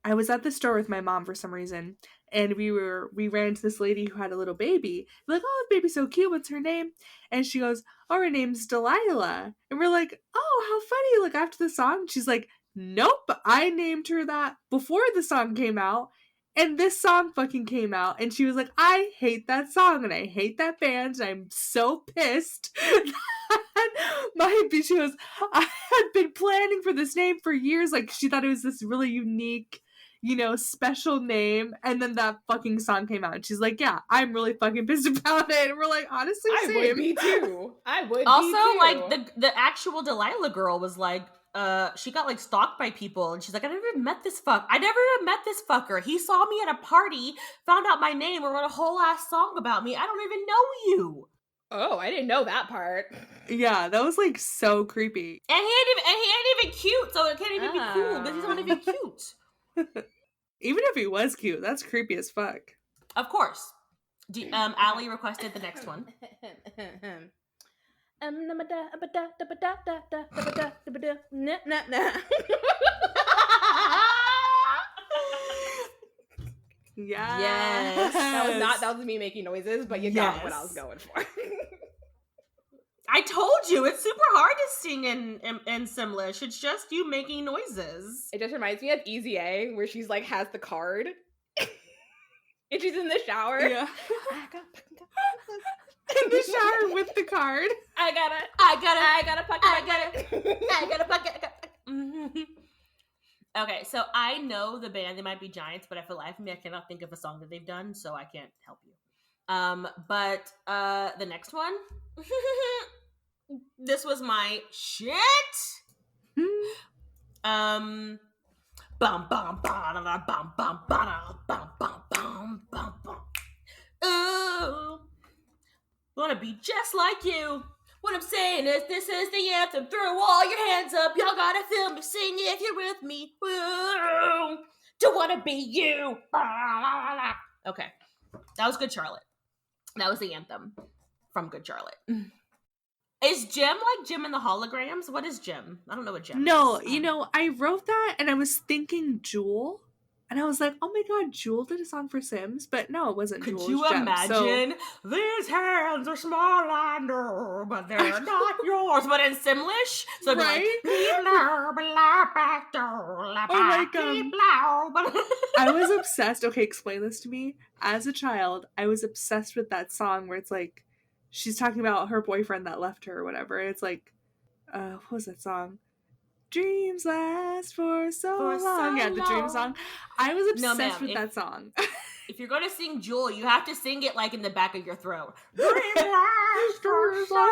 I was at the store with my mom for some reason, and we ran into this lady who had a little baby. We're like, oh, this baby's so cute, what's her name? And she goes, oh, her name's Delilah. And we're like, oh, how funny, like after the song. And she's like, nope, I named her that before the song came out, and this song fucking came out. And she was like, I hate that song, and I hate that band, and I'm so pissed. She goes, I had been planning for this name for years. Like, she thought it was this really unique, special name, and then that fucking song came out, and she's like, yeah, I'm really fucking pissed about it. And we're like, honestly, same. I would be too. Also, like, the actual Delilah girl was like, she got like stalked by people, and she's like, I never even met this fucker. He saw me at a party, found out my name, and wrote a whole ass song about me. I don't even know you. Oh, I didn't know that part. Yeah, that was like so creepy. And he ain't even cute, so it can't even be cool because he's not even cute. Even if he was cute, that's creepy as fuck. Of course. Allie requested the next one. Yes. That was me making noises, but you got what I was going for. I told you, it's super hard to sing in Simlish. It's just you making noises. It just reminds me of Easy A, where she's like has the card. And she's in the shower. Yeah. In the shower with the card. I gotta bucket. Okay, so I know the band, they might be Giants, but for the life of me, I cannot think of a song that they've done, so I can't help you. But the next one, this was my shit. Bum bum bum bum bum bum bum bum bum bum bum bum. Ooh, wanna be just like you. What I'm saying is, this is the anthem. Throw all your hands up. Y'all gotta feel me. Sing if you're with me. Woo. Don't wanna be you. Okay, that was Good Charlotte. That was the anthem from Good Charlotte. Is Jim like Jim in the Holograms? What is Jim? I don't know what Jim is. No, I wrote that and I was thinking Jewel. And I was like, oh my god, Jewel did a song for Sims. But no, it wasn't Jewel. Could you imagine? These hands are small, I know, but they're not yours. But in Simlish? So it'd be right? Oh my god. I was obsessed. Okay, explain this to me. As a child, I was obsessed with that song where it's like, she's talking about her boyfriend that left her or whatever. It's like, what was that song? Dreams last for so long. Yeah, the dream song. I was obsessed with that song. If you're gonna sing Jewel, you have to sing it like in the back of your throat. Dreams last for so long.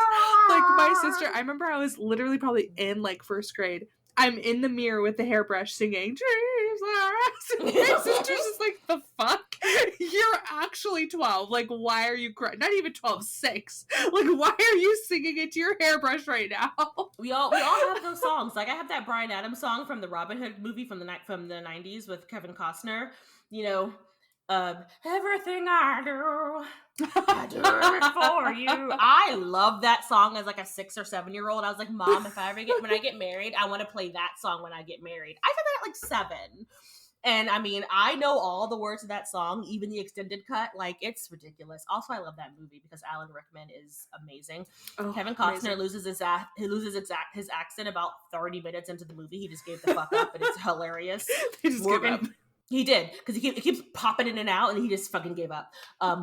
Like my sister, I remember I was literally probably in like first grade. I'm in the mirror with the hairbrush singing Dreams Last. And my sister's just like, the fuck? You're actually 12. Like, why are you crying? Not even 12, 6. Like, why are you singing it to your hairbrush right now? We all have those songs. Like, I have that Bryan Adams song from the Robin Hood movie from the 90s with Kevin Costner. You know, everything I do it for you. I love that song as like a 6 or 7 year old. I was like, Mom, when I get married, I want to play that song when I get married. I said that at like 7. And I mean, I know all the words of that song, even the extended cut. Like, it's ridiculous. Also, I love that movie because Alan Rickman is amazing. Oh, Kevin Costner loses his accent about 30 minutes into the movie. He just gave the fuck up, and it's hilarious. He just gave up. He did, because it keeps popping in and out, and he just fucking gave up.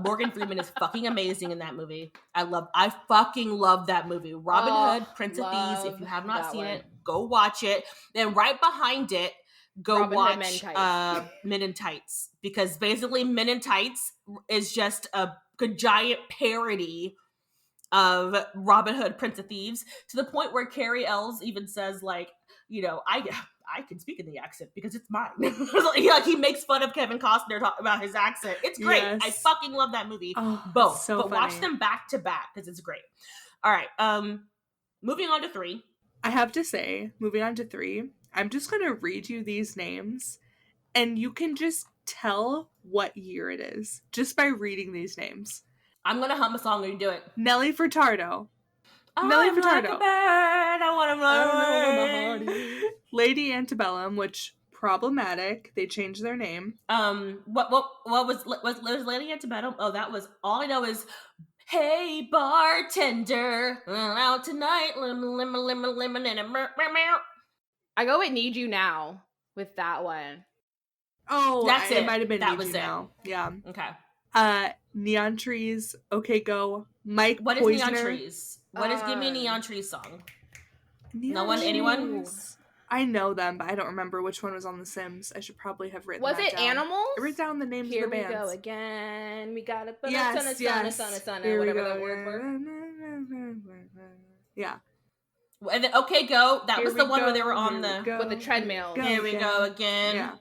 Morgan Freeman is fucking amazing in that movie. I fucking love that movie. Robin Hood, Prince of Thieves. If you have not seen it, go watch it. Then right behind it, go watch Men in Tights. Because basically Men in Tights is just a giant parody of Robin Hood, Prince of Thieves, to the point where Carrie Ells even says, like, you know, I can speak in the accent because it's mine. Like, he makes fun of Kevin Costner talking about his accent. It's great. Yes. I fucking love that movie. Both. So but funny. Watch them back to back because it's great. All right. Moving on to 3. I have to say, moving on to 3, I'm just going to read you these names and you can just tell what year it is just by reading these names. I'm going to hum a song and you do it. Nelly Furtado. Nelly Furtado. Like a bird, I want to run. Lady Antebellum, which problematic. They changed their name. What was Lady Antebellum? Oh, that was all I know is, hey bartender, out tonight, lemon and a I go with Need You Now with that one. Oh, that's it. It might have been Need You Now. Yeah. Okay. Neon Trees. Okay, go. Mike What Poisner. Is Neon Trees? Give me a Neon Trees song. No one? Trees. Anyone? I know them, but I don't remember which one was on The Sims. I should probably have written that down. Was it Animals? I wrote down the names of the bands. Here we go again. We gotta put yes. whatever the words were. Yeah. And then, okay, go. That was the one where they were on with the treadmill. Here we go again. Yeah.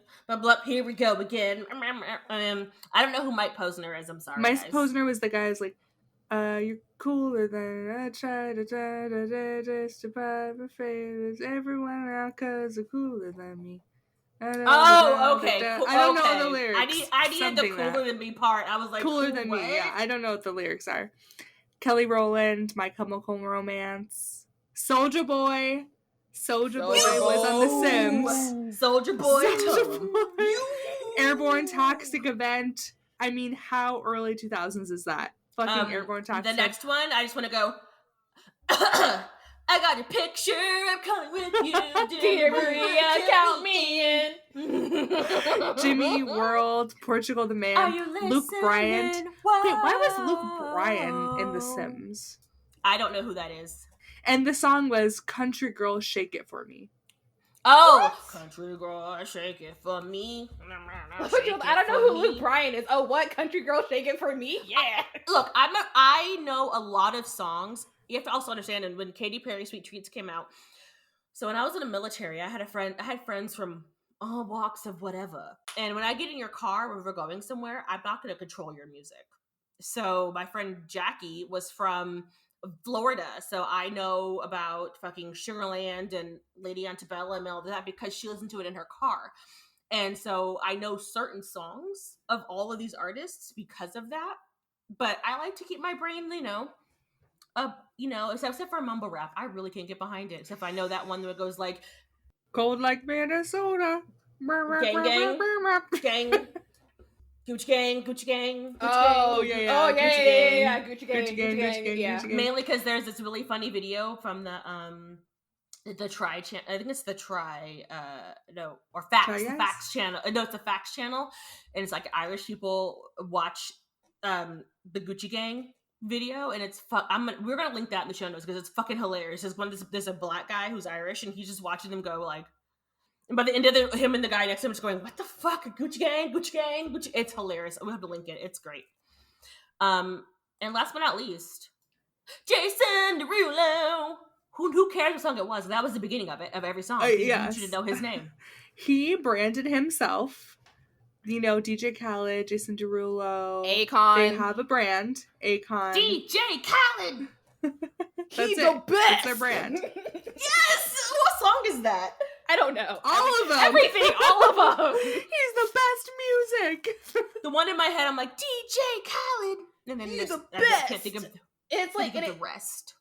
Here we go again. I don't know who Mike Posner is. I'm sorry. Mike Posner was the guy who's like, you're cooler than I try to justify my favors. Everyone out cause they're cooler than me. Okay. I don't know the lyrics. I needed the cooler than me part. I was like, cooler than me. Yeah, I don't know what the lyrics are. Kelly Rowland, My Chemical Romance, Soulja Boy. Soulja Boy was on The Sims. Soulja Boy. Airborne Toxic Event. I mean, how early 2000s is that? Fucking Airborne Toxic. The next one, I just want to go. I got your picture. I'm coming with you. Dear Maria, count me in. Jimmy World, Portugal the Are Man, you Luke Bryant. listening? Wait, why was Luke Bryan in The Sims? I don't know who that is. And the song was Country Girl Shake It For Me. Oh, country girl, shake it for me. I don't know who Luke Bryan is. Oh, what? Country Girl Shake It For Me? Yeah. Look, I know a lot of songs. You have to also understand, and when Katy Perry Sweet Treats came out, so when I was in the military, I had friends from all walks of whatever. And when I get in your car when we're going somewhere, I'm not going to control your music. So my friend Jackie was from Florida, so I know about fucking Sugarland and Lady Antebellum and all that because she listened to it in her car. And so I know certain songs of all of these artists because of that. But I like to keep my brain, except for mumble rap. I really can't get behind it. Except I know that one that goes like, Cold like Minnesota. gang, gang, gang. Gucci gang, Gucci gang, Gucci Oh, gang. yeah. Oh, Gucci yeah, gang. yeah. Gucci gang, Gucci gang, Gucci gang, yeah. Gucci gang. Mainly because there's this really funny video from the Try channel. I think it's the Try, or Facts. Try The Guys? Facts channel. No, it's the Facts channel, and it's like Irish people watch the Gucci gang video, and it's we're gonna link that in the show notes because it's fucking hilarious. There's a black guy who's Irish, and he's just watching them go like. And by the end of him and the guy next to him is going, what the fuck? Gucci gang, Gucci gang, Gucci. It's hilarious. We'll have to link it. It's great. And last but not least, Jason Derulo. Who cares what song it was? That was the beginning of every song. Yes. You should know his name. He branded himself. DJ Khaled, Jason Derulo. Akon. They have a brand. Akon. DJ Khaled. He's That's the best. It's their brand. Yes. What song is that? I don't know. All of them. Everything. All of them. He's the best music. The one in my head, I'm like DJ Khaled, and then He's the I just can't best. think of It's like the rest.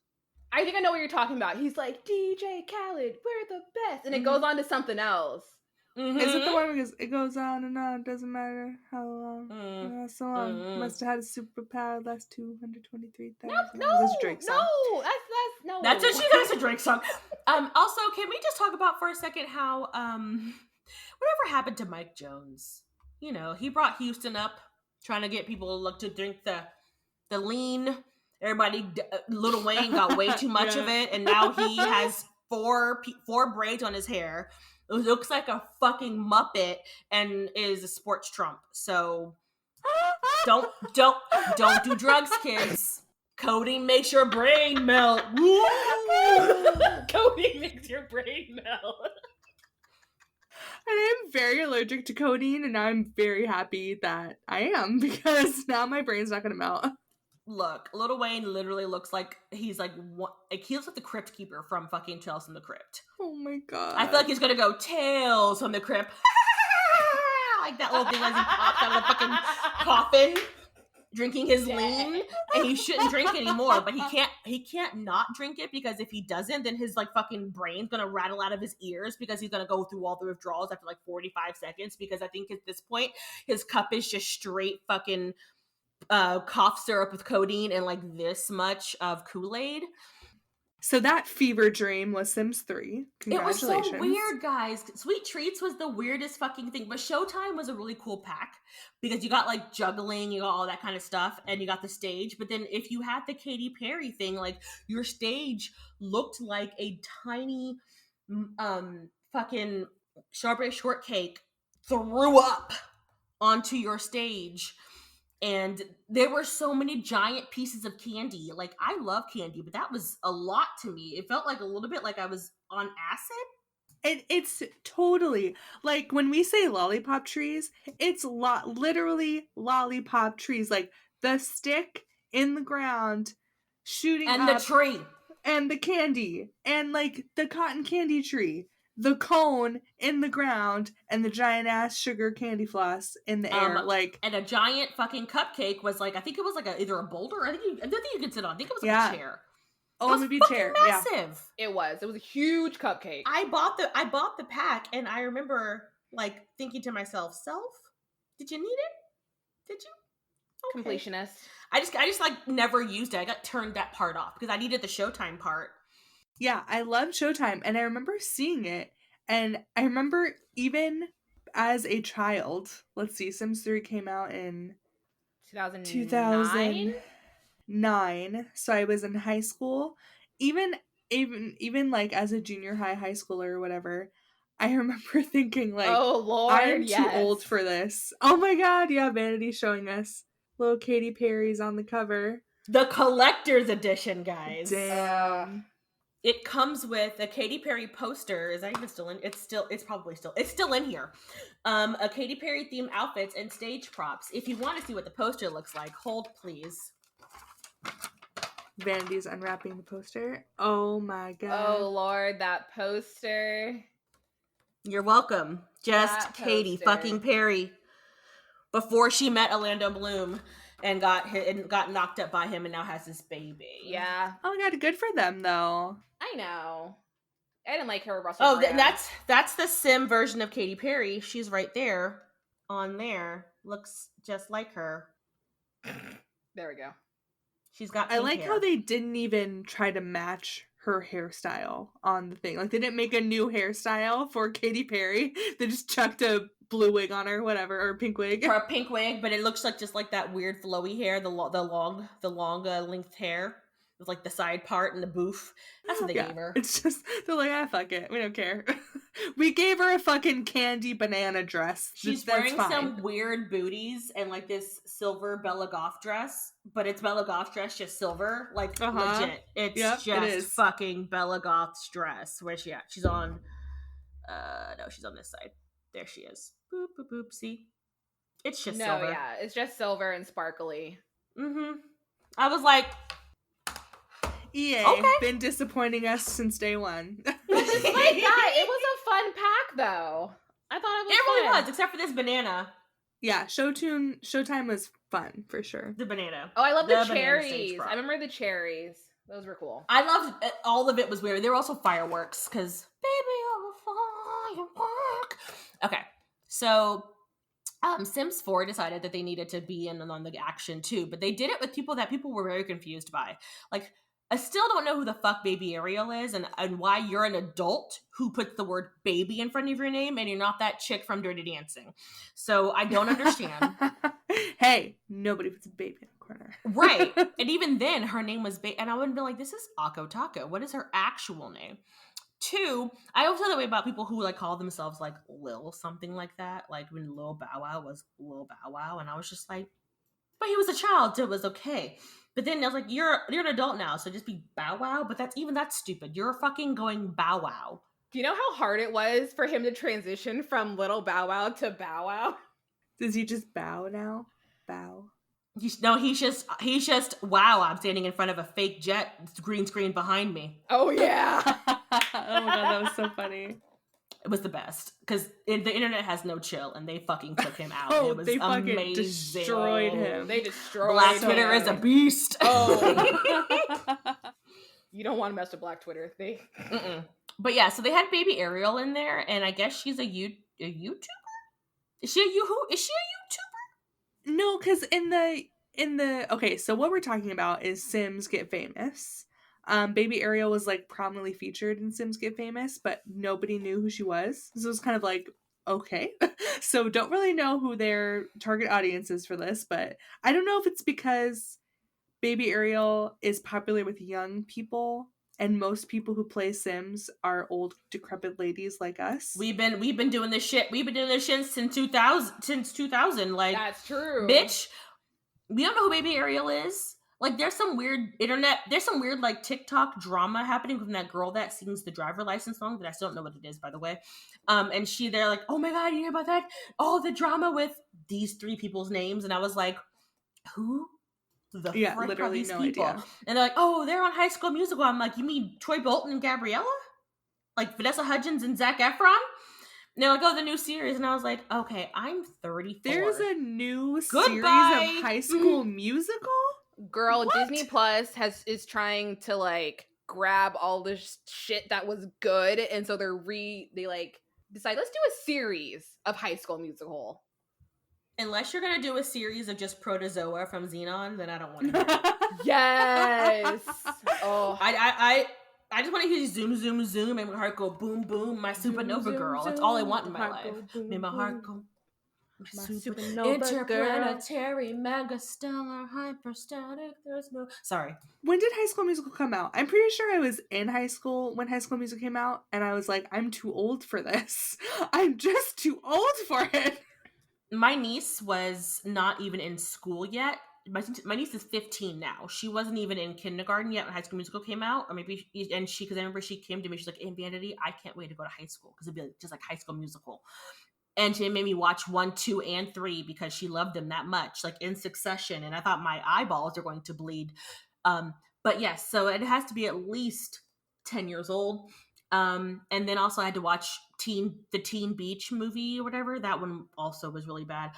I think I know what you're talking about. He's like, DJ Khaled, we're the best. And it Mhm. goes on to something else. Mm-hmm. Is it the one because it goes on and on, doesn't matter how long, so long. Must have had a superpower last 223,000. No, That's a Drake song. no, that's no. That's what she does. A Drake song. Also, can we just talk about for a second how whatever happened to Mike Jones? He brought Houston up, trying to get people to drink the lean. Everybody, Lil Wayne got way too much of it, and now he has four braids on his hair. It looks like a fucking Muppet and is a sports Trump. So don't do drugs, kids. Codeine makes your brain melt. Codeine makes your brain melt. And I'm very allergic to codeine, and I'm very happy that I am because now my brain's not gonna melt. Look, Lil Wayne literally looks like he's like he looks like the Crypt Keeper from fucking Tales from the Crypt. Oh my god! I feel like he's gonna go Tales from the Crypt, like that little thing as he pops out of the fucking coffin, drinking his lean, and he shouldn't drink anymore. But he can't not drink it because if he doesn't, then his like fucking brain's gonna rattle out of his ears because he's gonna go through all the withdrawals after like 45 seconds. Because I think at this point his cup is just straight fucking cough syrup with codeine and like this much of Kool-Aid. So that fever dream was Sims 3. It was Congratulations. so weird, guys. Sweet Treats was the weirdest fucking thing, but Showtime was a really cool pack because you got like juggling, you got all that kind of stuff, and you got the stage. But then if you had the Katy Perry thing, like your stage looked like a tiny fucking strawberry shortcake threw up onto your stage. And there were so many giant pieces of candy. Like, I love candy, but that was a lot to me. It felt like a little bit like I was on acid. It's totally like when we say lollipop trees, it's literally lollipop trees. Like the stick in the ground shooting and up, the tree. And the candy. And like the cotton candy tree. The cone in the ground and the giant ass sugar candy floss in the air, and a giant fucking cupcake was like, I think it was like either a boulder. I don't think you could sit on. I think it was like a chair. Oh, maybe a chair. Massive. Yeah. It was a huge cupcake. I bought the pack, and I remember like thinking to myself, "Self, did you need it? Did you? okay. Completionist. I just like never used it. I got turned that part off because I needed the Showtime part. Yeah, I love Showtime, and I remember seeing it, and I remember even as a child, let's see, Sims 3 came out in 2009? 2009, so I was in high school. Even even like as a junior high schooler or whatever, I remember thinking like, Oh, I Lord, am too old yes. for this. Oh my god, yeah, Vanity's showing us little Katy Perry's on the cover. The collector's edition, guys. Damn. It comes with a Katy Perry poster. Is that even still in? It's still in here. A Katy Perry themed outfits and stage props. If you want to see what the poster looks like, hold please. Vanity's unwrapping the poster. Oh my god. Oh, Lord, that poster. You're welcome. Just That Katy poster. fucking Perry. Before she met Orlando Bloom and got knocked up by him and now has this baby. Yeah. Oh my god, good for them though. I know. I didn't like her Russell Oh, Brand. that's the Sim version of Katy Perry. She's right there on there. Looks just like her. There we go. She's got I pink like hair. how they didn't even try to match her hairstyle on the thing. Like they didn't make a new hairstyle for Katy Perry. They just chucked a blue wig on her, whatever, or a pink wig. For a pink wig, but it looks like just like that weird flowy hair, the long length hair with like the side part and the boof. That's what they gave her. It's just they're like, fuck it, we don't care. We gave her a fucking candy banana dress. She's That's wearing fine. some weird booties and like this silver Bella Goth dress, but it's Bella Goth dress just silver, like legit. It's just fucking Bella Goth's dress. Where's she at? She's on. No, she's on this side. There she is. Boop boop boop. See, it's just silver. No, yeah, it's just silver and sparkly. Mm-hmm. I was like, EA, been disappointing us since day one. Despite that, it was a fun pack, though. I thought it was really fun. was, except for this banana. Yeah, Showtime was fun for sure. The banana. Oh, I love the cherries. I remember the cherries. Those were cool. I loved it. All of it was weird. There were also fireworks because baby, I'm a firework. Okay, so Sims 4 decided that they needed to be in on the action too, but they did it with people that people were very confused by. Like, I still don't know who the fuck Baby Ariel is and why you're an adult who puts the word baby in front of your name and you're not that chick from Dirty Dancing. So I don't understand. Hey, nobody puts a baby in the corner. Right. And even then, her name was and I would be like, this is Akko Taco. What is her actual name? 2, I always feel that way about people who like call themselves like Lil something like that. Like when Lil Bow Wow was Lil Bow Wow, and I was just like, but he was a child, so it was okay. But then I was like, you're an adult now, so just be Bow Wow. But that's stupid. You're fucking going Bow Wow. Do you know how hard it was for him to transition from Little Bow Wow to Bow Wow? Does he just bow now? Bow. He's just wow. I'm standing in front of a fake jet green screen behind me. Oh yeah. Oh my god, that was so funny. It was the best because the internet has no chill, and they fucking took him out. Oh, it was they fucking amazing. destroyed him. They destroyed Black Twitter is a beast. Oh. You don't want to mess with Black Twitter. But yeah, so they had Baby Ariel in there, and I guess she's a YouTuber. Is she a YouTuber? No, because in the okay, so what we're talking about is Sims Get Famous. Baby Ariel was like prominently featured in Sims Get Famous, but nobody knew who she was. So it was kind of like, okay. So don't really know who their target audience is for this, but I don't know if it's because Baby Ariel is popular with young people and most people who play Sims are old decrepit ladies like us. We've been doing this shit. We've been doing this shit since 2000. Like, that's true. Bitch, we don't know who Baby Ariel is. Like, there's some weird like TikTok drama happening from that girl that sings the driver license song that I still don't know what it is, by the way. And they're like, oh my god, you hear about that? All the drama with these 3 people's names, and I was like, who the frick are these people? Idea. And they're like, oh, they're on High School Musical. I'm like, you mean Troy Bolton and Gabriella? Like Vanessa Hudgens and Zac Efron? And they're like, oh, the new series. And I was like, okay, I'm 34. There's a new series of High School Musical? Girl, what? Disney Plus is trying to like grab all this shit that was good, and so they like decide, let's do a series of High School Musical. Unless you're gonna do a series of just protozoa from Xenon, then I don't want to hear it. Yes. Oh. I just want to hear you zoom, zoom, zoom, make my heart go boom, boom. My Zoom, supernova zoom, girl. That's zoom. all I want in my Heart life. go boom, Make my heart boom. go. My Super supernova interplanetary, megastellar, hyperstatic. There's no. Sorry. When did High School Musical come out? I'm pretty sure I was in high school when High School Musical came out, and I was like, I'm too old for this. I'm just too old for it. My niece was not even in school yet. My niece is 15 now. She wasn't even in kindergarten yet when High School Musical came out, or maybe because I remember she came to me. She's like, "Aunt Vanity, I can't wait to go to high school because it'd be just like High School Musical." And she made me watch 1, 2, and 3 because she loved them that much, like in succession. And I thought my eyeballs are going to bleed. But yes, so it has to be at least 10 years old. And then also I had to watch the Teen Beach movie or whatever. That one also was really bad.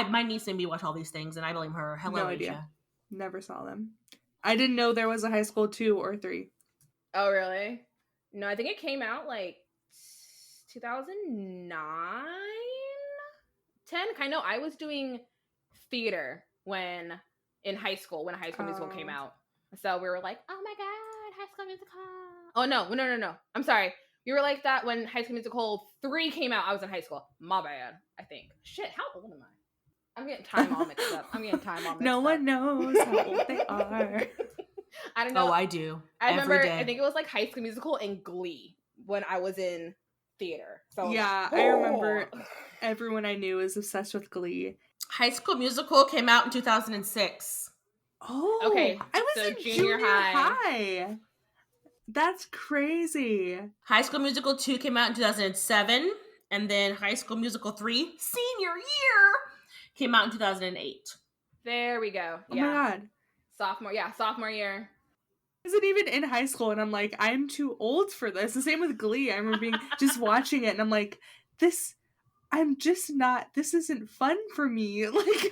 My niece made me watch all these things, and I blame her. Hello, No Asia. idea. Never saw them. I didn't know there was a High School 2 or 3. Oh, really? No, I think it came out like 2009, 10. I know I was doing theater in high school when High School Musical came out. So we were like, oh my god, High School Musical. Oh no. I'm sorry. We were like that when High School Musical 3 came out. I was in high school. My bad, I think. Shit, how old am I? I'm getting time all mixed up. No one knows how old they are. I don't know. Oh, I do. I remember, I think it was like High School Musical and Glee when I was in theater. So yeah, I remember everyone I knew was obsessed with Glee. High School Musical came out in 2006. Oh, okay. I was in junior high. That's crazy. High School Musical 2 came out in 2007, and then High School Musical 3, senior year, came out in 2008. There we go. Oh my god. Sophomore year. I wasn't even in high school, and I'm like, I'm too old for this. The same with Glee. I remember just watching it, and I'm like, this isn't fun for me. Like,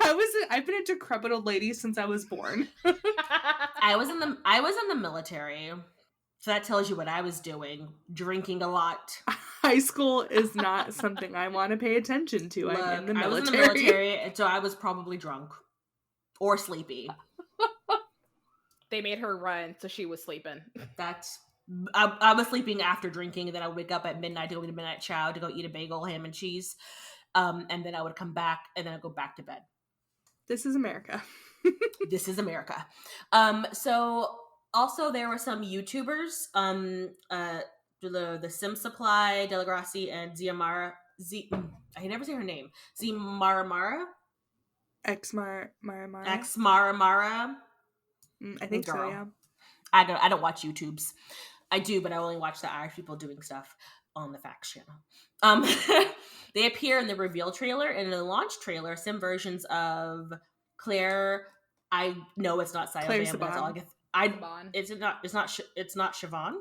I've been a decrepit old lady since I was born. I was in the military. So that tells you what I was doing. Drinking a lot. High school is not something I want to pay attention to. Look, I'm in the military. I was in the military, and so I was probably drunk. Or sleepy. They made her run, so she was sleeping. I was sleeping after drinking, and then I would wake up at midnight to go eat a midnight chow, to go eat a bagel, ham and cheese. And then I would come back, and then I'd go back to bed. This is America. This is America. So also there were some YouTubers, the Sim Supply, Delagrassi, and Ziamara. I can never say her name. Zimaramara? Xmaramara. I think Girl. so, yeah. I don't watch YouTubes. I do, but I only watch the Irish people doing stuff on the Facts channel. They appear in the reveal trailer and in the launch trailer, some versions of Claire. I know it's not Claire Saban, but that's all I get. It's not Siobhan.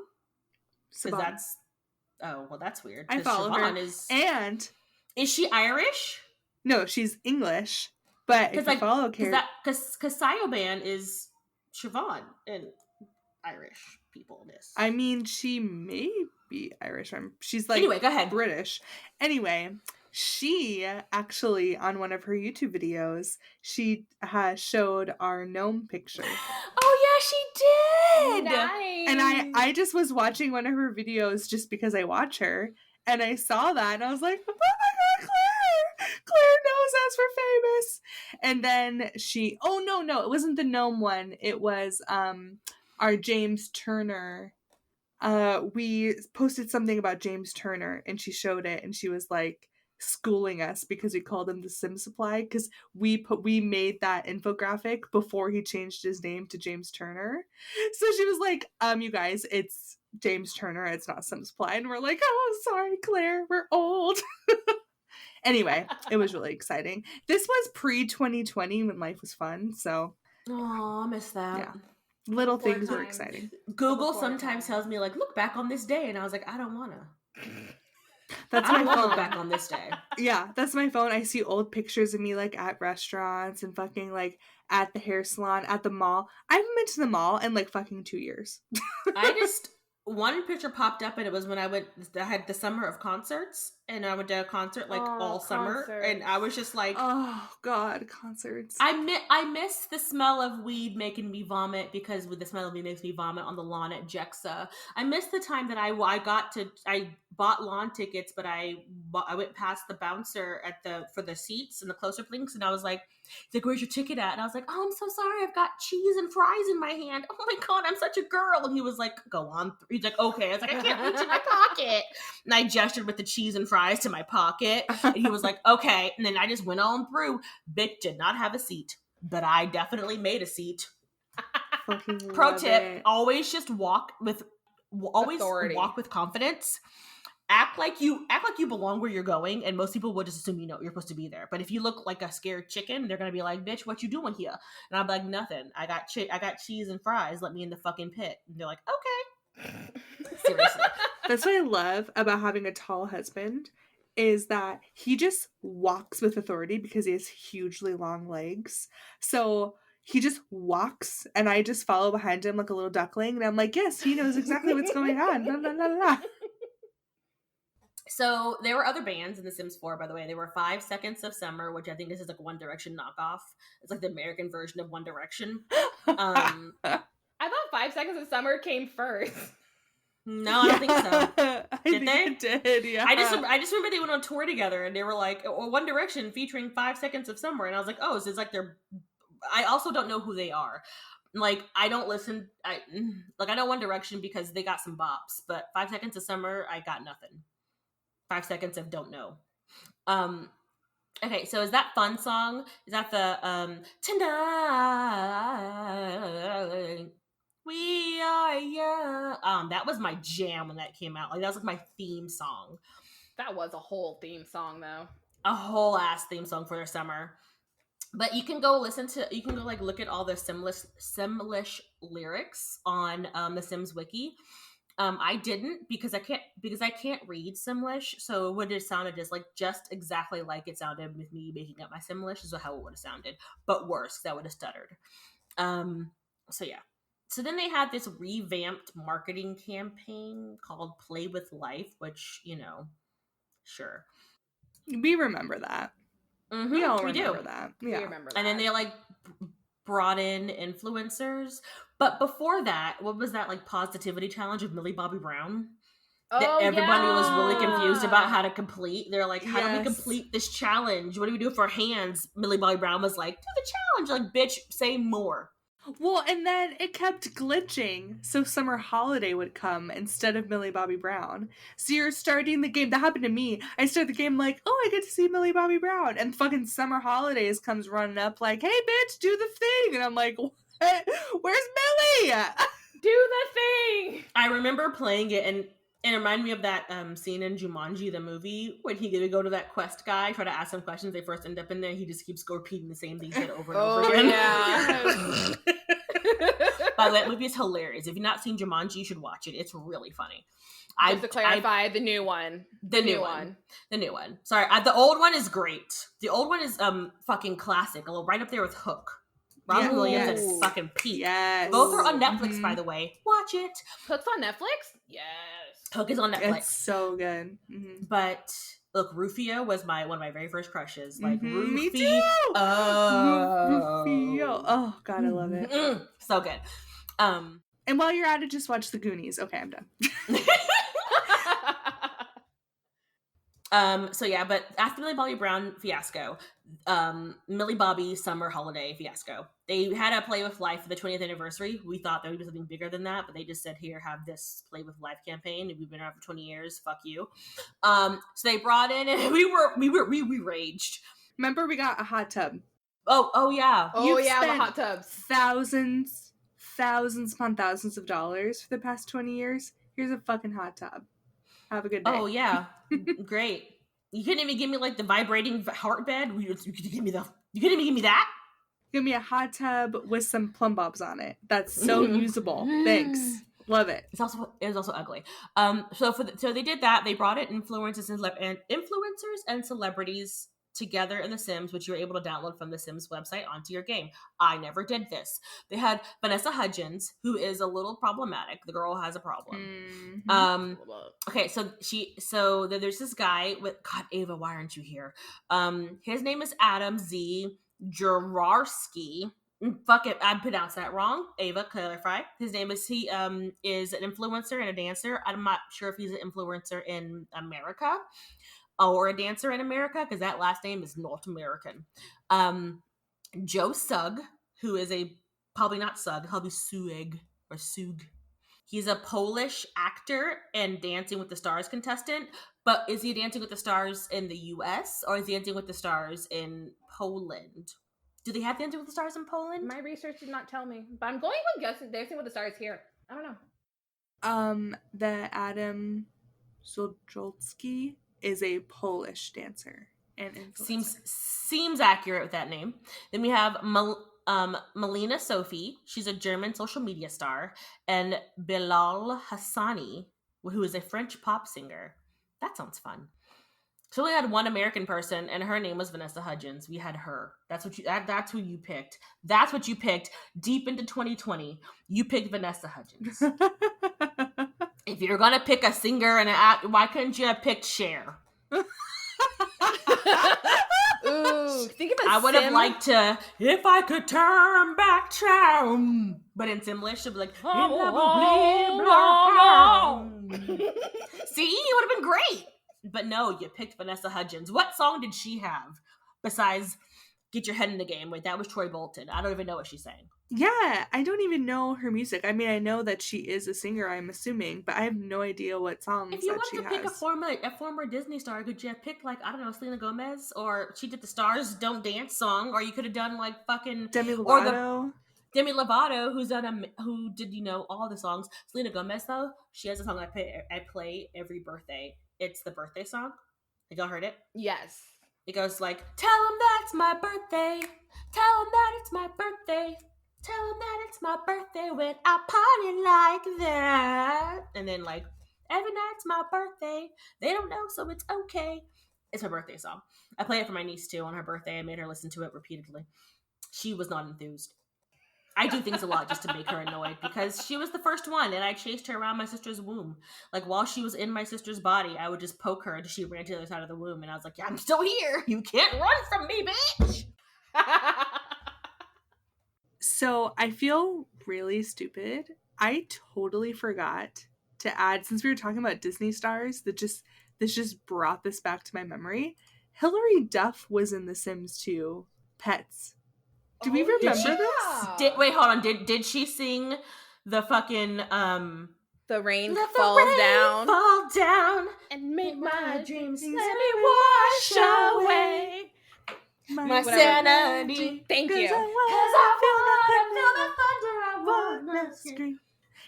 Because that's weird. I follow Siobhan her. And is she Irish? No, she's English. But if you follow Carrie, because Sayoban is Siobhan and Irish people. I mean, she may be Irish. She's like anyway. Go ahead. British. Anyway, she actually on one of her YouTube videos, she showed our gnome picture. Oh yeah, she did. Nice. And I just was watching one of her videos just because I watch her, and I saw that, and I was like, oh my god, Claire knows us, we're famous. And then no, it wasn't the gnome one. It was our James Turner. We posted something about James Turner, and she showed it, and she was like schooling us because we called him the Sim Supply because we made that infographic before he changed his name to James Turner. So she was like, you guys, it's James Turner, it's not Sim Supply. And we're like, oh, sorry, Claire, we're old. Anyway, it was really exciting. This was pre-2020 when life was fun, so. Oh, I miss that. Yeah. Little things were exciting. Google sometimes tells me, like, look back on this day, and I was like, I don't want to. That's my phone. Look back on this day. Yeah, that's my phone. I see old pictures of me, like, at restaurants and fucking, like, at the hair salon, at the mall. I haven't been to the mall in, like, fucking 2 years. one picture popped up, and it was when I had the summer of concerts, and I went to a concert like all summer, and I was just like, oh God, concerts. I miss the smell of weed making me vomit, because with the smell of weed makes me vomit on the lawn at Jexa. I miss the time that I bought lawn tickets, but I went past the bouncer for the seats and the closer links, and I was like, where's your ticket at? And I was like, oh, I'm so sorry, I've got cheese and fries in my hand. Oh my God, I'm such a girl. And he was like, go on. He's like, okay. I was like, I can't reach in my pocket. And I gestured with the cheese and fries to my pocket. And he was like, okay. And then I just went on through. Bitch did not have a seat, but I definitely made a seat. Pro tip, always walk with confidence. Act like you belong where you're going, and most people will just assume you're supposed to be there. But if you look like a scared chicken, they're gonna be like, "Bitch, what you doing here?" And I'm like, "Nothing. I got cheese and fries. Let me in the fucking pit." And they're like, "Okay." Seriously, that's what I love about having a tall husband, is that he just walks with authority because he has hugely long legs. So he just walks, and I just follow behind him like a little duckling, and I'm like, yes, he knows exactly what's going on. La, la, la, la. So there were other bands in The Sims 4, by the way. There were 5 Seconds of Summer, which I think this is like a One Direction knockoff. It's like the American version of One Direction. I thought 5 Seconds of Summer came first. No, I don't think so. Did they? It did, yeah. I just remember they went on tour together, and they were like, One Direction featuring 5 Seconds of Summer. And I was like, oh, so it's like I also don't know who they are. Like, I don't listen. I know One Direction because they got some bops, but 5 Seconds of Summer, I got nothing. 5 seconds of don't know. Okay, so is that Fun Song? Is that the Tonight We Are Young? That was my jam when that came out. Like, that was like my theme song. That was a whole theme song, though. A whole ass theme song for their summer. But you can go like look at all the Simlish lyrics on the Sims wiki. I didn't because I can't read Simlish, so it would have sounded just exactly like it sounded with me making up my Simlish is how it would have sounded, but worse, because I would have stuttered. So yeah. So then they had this revamped marketing campaign called Play with Life, which, sure. We remember that. Mm-hmm, we all remember that. Yeah. We remember that. And then they brought in influencers. But before that, what was that positivity challenge of Millie Bobby Brown? That everybody was really confused about how to complete. They're like, how do we complete this challenge? What do we do with our hands? Millie Bobby Brown was like, do the challenge. Like, bitch, say more. Well, and then it kept glitching, so Summer Holiday would come instead of Millie Bobby Brown. So you're starting the game. That happened to me. I start the game like, oh, I get to see Millie Bobby Brown. And fucking Summer Holidays comes running up like, hey, bitch, do the thing. And I'm like, what? Where's Millie? Do the thing. I remember playing it, and it reminded me of that scene in Jumanji, the movie, when he would go to that quest guy, try to ask him questions. They first end up in there. He just keeps repeating the same thing he said over and over again. Yeah. By the way, that movie is hilarious. If you've not seen Jumanji, you should watch it. It's really funny. Just to clarify, the new one. The new one. The new one. Sorry, the old one is great. The old one is fucking classic. Right up there with Hook. Robin Williams and fucking Pete. Yes. Both are on Netflix, by the way. Watch it. Hook's on Netflix? Yes. Hook is on Netflix. It's so good. Mm-hmm. But look, Rufio was one of my very first crushes. Like, mm-hmm. Me too. Rufio. Oh God, I love it. So good. And while you're at it, just watch The Goonies. Okay, I'm done. So yeah, but after Millie Bobby Brown fiasco, Millie Bobby Summer Holiday fiasco, they had a Play with Life for the 20th anniversary. We thought there would be something bigger than that, but they just said, here, have this Play with Life campaign. We've been around for 20 years. Fuck you. So they brought in, and we raged. Remember, we got a hot tub. Oh yeah. The hot tubs. Thousands upon thousands of dollars for the past 20 years. Here's a fucking hot tub. Have a good day. Oh yeah. Great. You couldn't even give me the vibrating heart bed. You couldn't give me that. Give me a hot tub with some plumb bobs on it. That's so usable. Thanks. Love it. It was also ugly. So they did that. They brought in influencers and celebrities together in The Sims, which you were able to download from the Sims website onto your game. I never did this. They had Vanessa Hudgens, who is a little problematic. The girl has a problem. Okay, so there's this guy with, God, Ava, why aren't you here? His name is Adam Z. Jararski. Fuck it, I pronounced that wrong. Ava, clarify. His name is, he is an influencer and a dancer. I'm not sure if he's an influencer in America or a dancer in America, because that last name is North American. Joe Sugg, who is probably not Sugg, probably Sueg or Sug. He's a Polish actor and Dancing with the Stars contestant, but is he Dancing with the Stars in the US or is he Dancing with the Stars in Poland? Do they have Dancing with the Stars in Poland? My research did not tell me, but I'm going with guessing Dancing with the Stars here. I don't know. The Adam Zolczolski is a Polish dancer and influencer. Seems accurate with that name. Then we have Melina Sophie. She's a German social media star, and Bilal Hassani, who is a French pop singer. That sounds fun. So we had one American person, and her name was Vanessa Hudgens. We had her. That's who you picked. That's what you picked. Deep into 2020, you picked Vanessa Hudgens. If you're gonna pick a singer and an act, why couldn't you have picked Cher? Ooh, think of I would have liked to, if I could turn back time. But in Simlish, it would be like, see, it would have been great. But no, you picked Vanessa Hudgens. What song did she have besides Get Your Head in the Game? Wait, that was Troy Bolton. I don't even know what she's saying. Yeah, I don't even know her music. I mean, I know that she is a singer, I'm assuming, but I have no idea what songs that she has. If you wanted to pick a former Disney star, could you have picked, like, I don't know, Selena Gomez? Or she did the Stars Don't Dance song, or you could have done, like, fucking... Demi Lovato. Demi Lovato, who did, all the songs. Selena Gomez, though, she has a song I play every birthday. It's the birthday song. Have y'all heard it? Yes. It goes like, tell them that it's my birthday. Tell them that it's my birthday. Tell them that it's my birthday when I party like that. And then, like, every night's my birthday. They don't know, so it's okay. It's my birthday song. I play it for my niece, too, on her birthday. I made her listen to it repeatedly. She was not enthused. I do things a lot just to make her annoyed because she was the first one, and I chased her around my sister's womb. Like, while she was in my sister's body, I would just poke her until she ran to the other side of the womb, and I was like, yeah, I'm still here. You can't run from me, bitch. So I feel really stupid. I totally forgot to add, since we were talking about Disney stars, this just brought this back to my memory. Hilary Duff was in The Sims 2 Pets. Do we remember this? Wait, hold on. Did she sing the fucking The rain Let falls the rain down fall down and make my dreams let let me me wash wash away away. my Whatever. sanity. Thank you. Cause I wanna feel the thunder, I wanna Scream.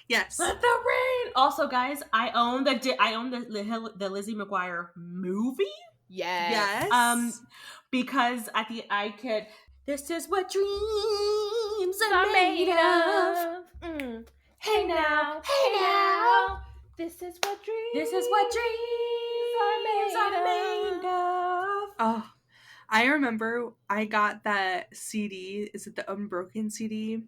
Yes. Let the rain. Also, guys, I own the Lizzie McGuire movie. Yes. Yes. Because I could. This is what dreams are made of. Hey now, hey now. This is what dreams. This is what dreams are made of. Oh, I remember I got that CD. Is it the Unbroken CD?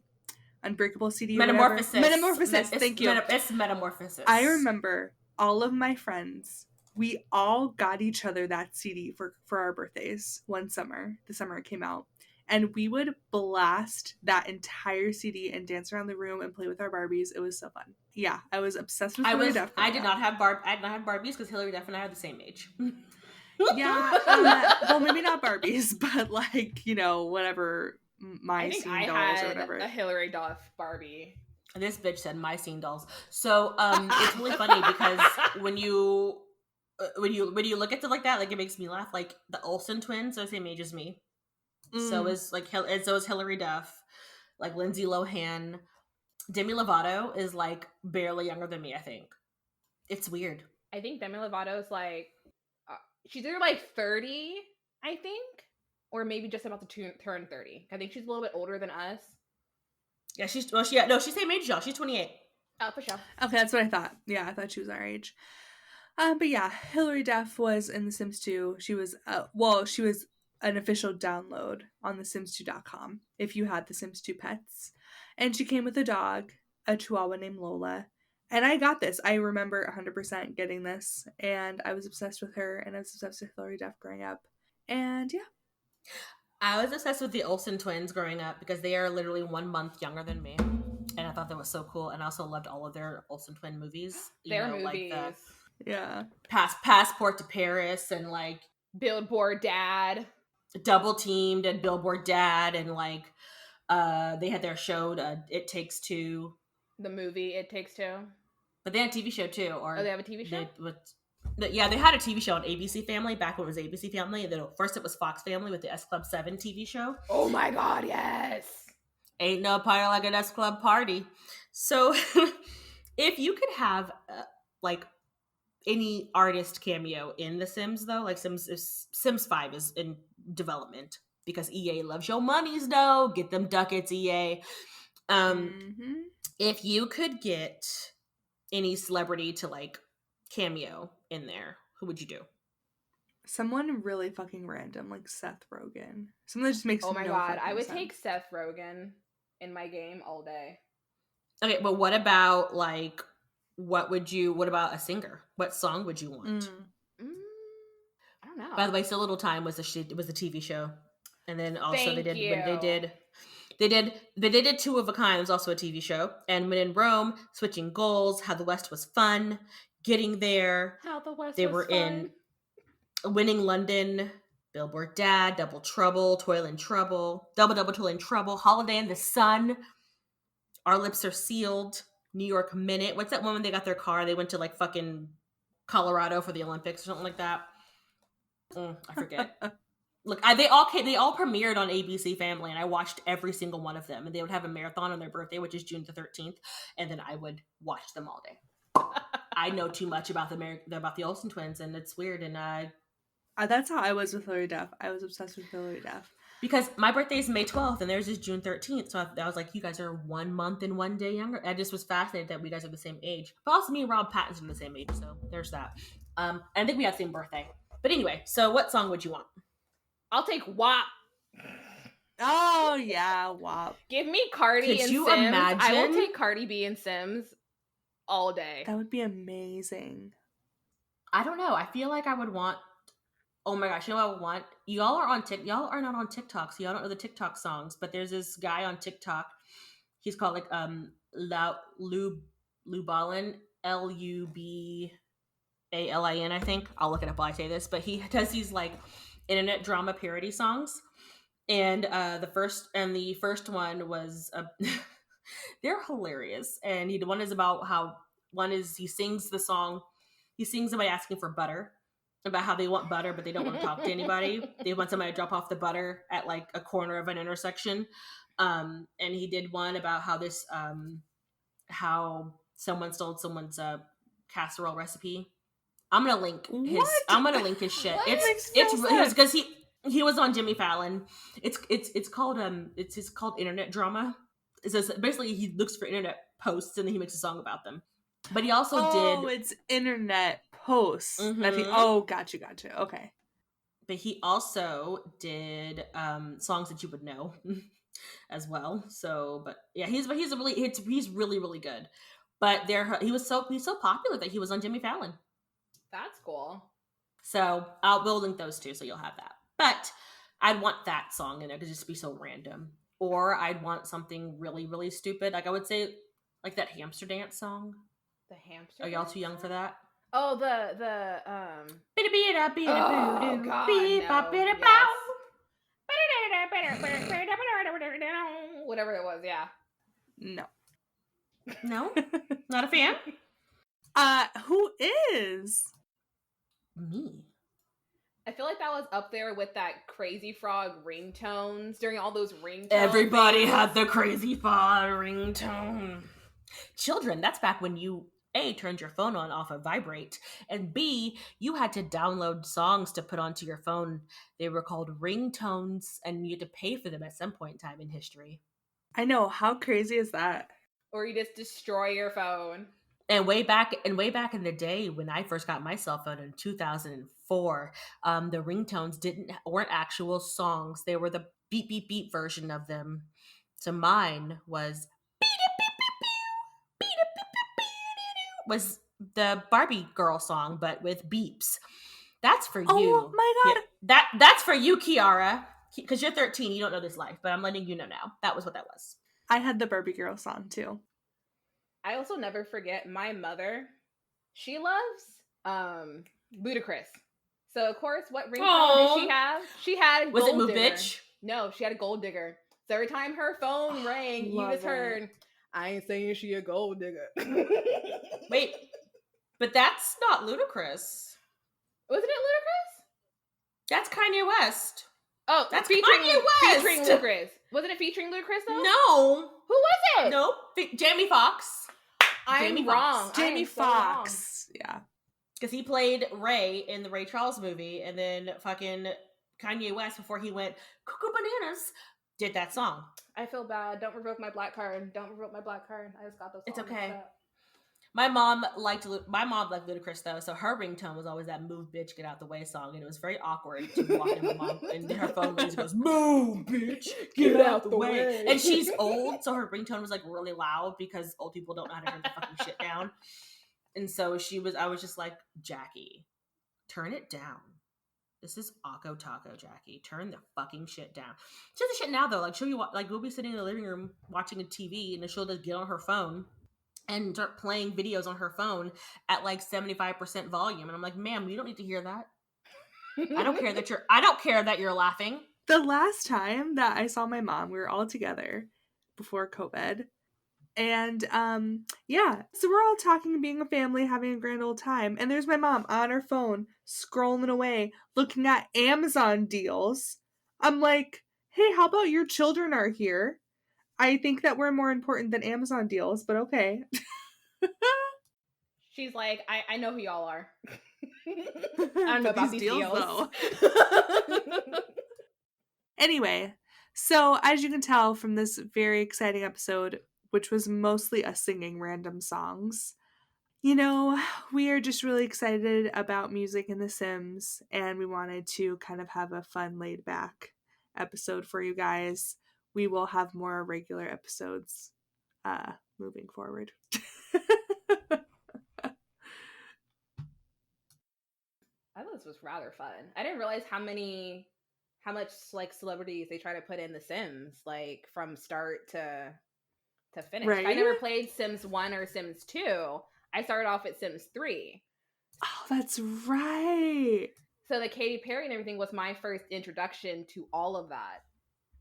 Unbreakable CD? Metamorphosis. Metamorphosis. Thank you. It's Metamorphosis. I remember all of my friends. We all got each other that CD for our birthdays one summer. The summer it came out. And we would blast that entire CD and dance around the room and play with our Barbies. It was so fun. Yeah, I was obsessed with Hilary Duff. I did not have Barbies because Hilary Duff and I are the same age. Yeah, well, maybe not Barbies, but like, whatever my scene dolls or whatever. A Hilary Duff Barbie. This bitch said my scene dolls. So it's really funny because when you look at it like that, like it makes me laugh. Like the Olsen twins are the same age as me. So is Hilary Duff, like Lindsay Lohan. Demi Lovato is like barely younger than me, I think. It's weird. I think Demi Lovato is like, she's either like 30, I think, or maybe just about to turn 30. I think she's a little bit older than us. Yeah, she's same age, y'all. She's 28. Oh, for sure. Okay, that's what I thought. Yeah, I thought she was our age. But yeah, Hilary Duff was in The Sims 2. She was, she was an official download on the Sims2.com if you had the Sims 2 pets. And she came with a dog, a Chihuahua named Lola. And I got this. I remember 100% getting this. And I was obsessed with her, and I was obsessed with Hilary Duff growing up. And yeah. I was obsessed with the Olsen twins growing up because they are literally 1 month younger than me. And I thought that was so cool. And I also loved all of their Olsen twin movies. Their movies. Like Yeah. Passport to Paris and like Billboard Dad. Double Teamed and Billboard Dad. And like they had their show, It Takes Two. The movie It Takes Two. But they had a TV show too. Or they have a TV show? They had a TV show on ABC Family back when it was ABC Family. And then first it was Fox Family with the S Club 7 TV show. Oh my God, yes. Ain't no party like an S Club party. So if you could have like any artist cameo in The Sims though, like Sims 5 is in development because EA loves your monies though. Get them ducats, EA. If you could get any celebrity to like cameo in there, who would you do? Someone really fucking random, like Seth Rogen. Someone that just makes Oh my no God, I would sense. take Seth Rogen in my game all day. Okay, but what about like, what about a singer? What song would you want? I don't know. By the way, So Little Time was a TV show. And then also they did Two of a Kind. It was also a TV show. And When in Rome, Switching Goals, How the West Was Fun, Getting There. How the West They was were fun. in Winning London, Billboard Dad, Double Trouble, Toil and Trouble, Double Toil and Trouble, Holiday in the Sun, Our Lips Are Sealed, New York Minute. What's that one when they got their car? They went to like fucking Colorado for the Olympics or something like that. I forget. Look, they all premiered on ABC Family, and I watched every single one of them. And they would have a marathon on their birthday, which is June the 13th, and then I would watch them all day. I know too much about the Olsen twins, and it's weird. And that's how I was with Hilary Duff. I was obsessed with Hilary Duff because my birthday is May 12th, and theirs is June 13th. So I was like, you guys are 1 month and 1 day younger. I just was fascinated that we guys are the same age. But also, me and Rob Pattinson are the same age, so there's that. I think we have the same birthday. But anyway, so what song would you want? I'll take WAP. Oh yeah, WAP. Give me Cardi and you Sims. imagine? I will take Cardi B and Sims all day. That would be amazing. I don't know. I feel like I would want. Oh my gosh, you know what I would want? Y'all are not on TikTok, so y'all don't know the TikTok songs. But there's this guy on TikTok. He's called like Lubalin, Lubalin, I think. I'll look it up while I say this. But he does these like internet drama parody songs, and the first one was they're hilarious. And one is about how he sings the song. He sings somebody asking for butter, about how they want butter, but they don't want to talk to anybody. They want somebody to drop off the butter at like a corner of an intersection. And he did one about how this, how someone stole someone's casserole recipe. I'm gonna link his shit. It's because he was on Jimmy Fallon. It's called internet drama. It says basically he looks for internet posts and then he makes a song about them. But he also it's internet posts. Gotcha. Okay. But he also did songs that you would know as well. So, but yeah, he's really, really good. But he's so popular that he was on Jimmy Fallon. That's cool. So we'll link those two, so you'll have that. But I'd want that song in there because it'd just be so random. Or I'd want something really, really stupid. Like I would say, like that hamster dance song. The hamster. Are y'all too young for that? Oh, the whatever it was, yeah. No, not a fan. Who is? Me. I feel like that was up there with that Crazy Frog ringtones during all those ringtones. Everybody had the Crazy Frog ringtone. Children, that's back when you A, turned your phone on off of vibrate, and B, you had to download songs to put onto your phone. They were called ringtones, and you had to pay for them at some point in time in history. I know. How crazy is that? Or you just destroy your phone. And way back in the day when I first got my cell phone in 2004, the ringtones weren't actual songs. They were the beep beep beep version of them. So mine was was the Barbie girl song, but with beeps. That's for Oh you. my God. That's for you, Kiara. Because you're 13, you don't know this life, but I'm letting you know now. That was what that was. I had the Barbie girl song too. I also never forget my mother. She loves Ludacris. So of course, what ringtone did she have? She had Was Gold it Move Digger. Bitch? No, she had a Gold Digger. So every time her phone rang, you just heard, I ain't saying she a gold digger. Wait, but that's not Ludacris. Wasn't it Ludacris? That's Kanye West. Oh, that's featuring Kanye West. Featuring Ludacris. Wasn't it featuring Ludacris though? No. Who was it? Nope. Jamie Foxx. I'm wrong. Jamie Foxx. Yeah. Because he played Ray in the Ray Charles movie, and then fucking Kanye West, before he went cuckoo bananas, did that song. I feel bad. Don't revoke my black card. Don't revoke my black card. I just got those. It's okay. My mom liked Ludacris though, so her ringtone was always that "Move, bitch, get out the way" song, and it was very awkward to walk in my mom and her phone music goes "Move, bitch, get out the way," and she's old, so her ringtone was like really loud because old people don't know how to turn the fucking shit down, and so I was just like, Jackie, turn it down. This is Akko Taco, Jackie. Turn the fucking shit down. She does the shit now though, like we'll be sitting in the living room watching a TV, and she'll just get on her phone and start playing videos on her phone at like 75% volume. And I'm like, ma'am, you don't need to hear that. I don't care that you're laughing. The last time that I saw my mom, we were all together before COVID. And so we're all talking, being a family, having a grand old time. And there's my mom on her phone, scrolling away, looking at Amazon deals. I'm like, hey, how about your children are here? I think that we're more important than Amazon deals, but okay. She's like, I know who y'all are. I don't know about these deals though. Anyway, so as you can tell from this very exciting episode, which was mostly us singing random songs, you know, we are just really excited about music in The Sims, and we wanted to kind of have a fun, laid back episode for you guys. We will have more regular episodes moving forward. I thought this was rather fun. I didn't realize how much like celebrities they try to put in The Sims, like from start to finish. Right? I never played Sims 1 or Sims 2. I started off at Sims 3. Oh, that's right. So the Katy Perry and everything was my first introduction to all of that.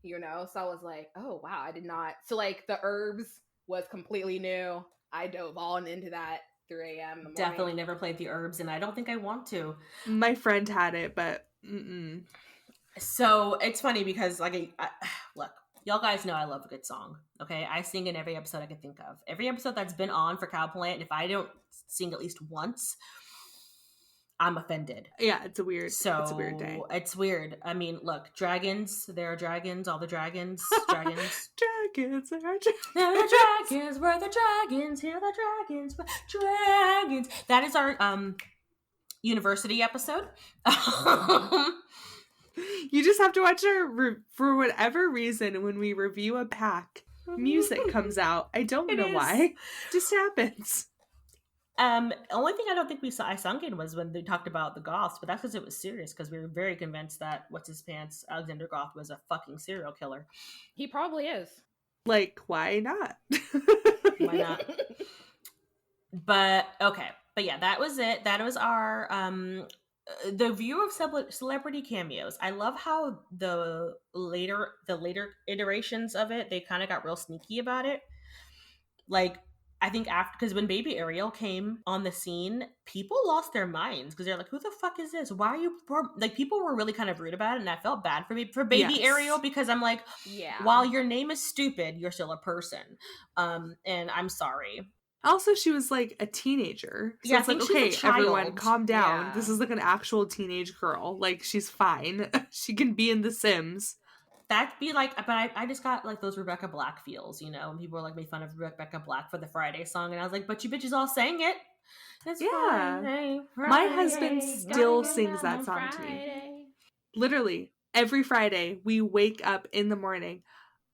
You know, so I was like, oh wow, I did not. So like the herbs was completely new. I dove on into that 3 a.m. in the morning. Definitely never played the herbs, and I don't think I want to. My friend had it, but So it's funny because like, look, y'all guys know I love a good song. Okay, I sing in every episode I can think of. Every episode that's been on for Cowplant, if I don't sing at least once, I'm offended. Yeah, it's a weird day. It's weird. I mean, look, dragons, there are dragons, all the dragons. Dragons. Dragons, there are dragons, we're the dragons, here the dragons, we're dragons. That is our university episode. You just have to watch for whatever reason, when we review a pack, music comes out. I don't know why. It just happens. Only thing I don't think I sung in was when they talked about the Goths, but that's because it was serious, because we were very convinced that what's-his-pants, Alexander Goth, was a fucking serial killer. He probably is. Like, why not? Why not? But okay. But yeah, that was it. That was our the view of celebrity cameos. I love how the later iterations of it, they kind of got real sneaky about it. Like, I think because when Baby Ariel came on the scene, people lost their minds because they're like, who the fuck is this? Why are you... Like, people were really kind of rude about it, and I felt bad for Baby Ariel, because I'm like, while your name is stupid, you're still a person. And I'm sorry. Also, she was like a teenager. So it's like, okay, everyone, calm down. Yeah. This is like an actual teenage girl. Like, she's fine. She can be in The Sims. That'd be like, but I just got like those Rebecca Black feels, you know, and people were like made fun of Rebecca Black for the Friday song, and I was like, but you bitches all sang it. It's Yeah. Friday, My husband Friday, still gotta get sings down that on song to me. Friday. Literally, every Friday we wake up in the morning.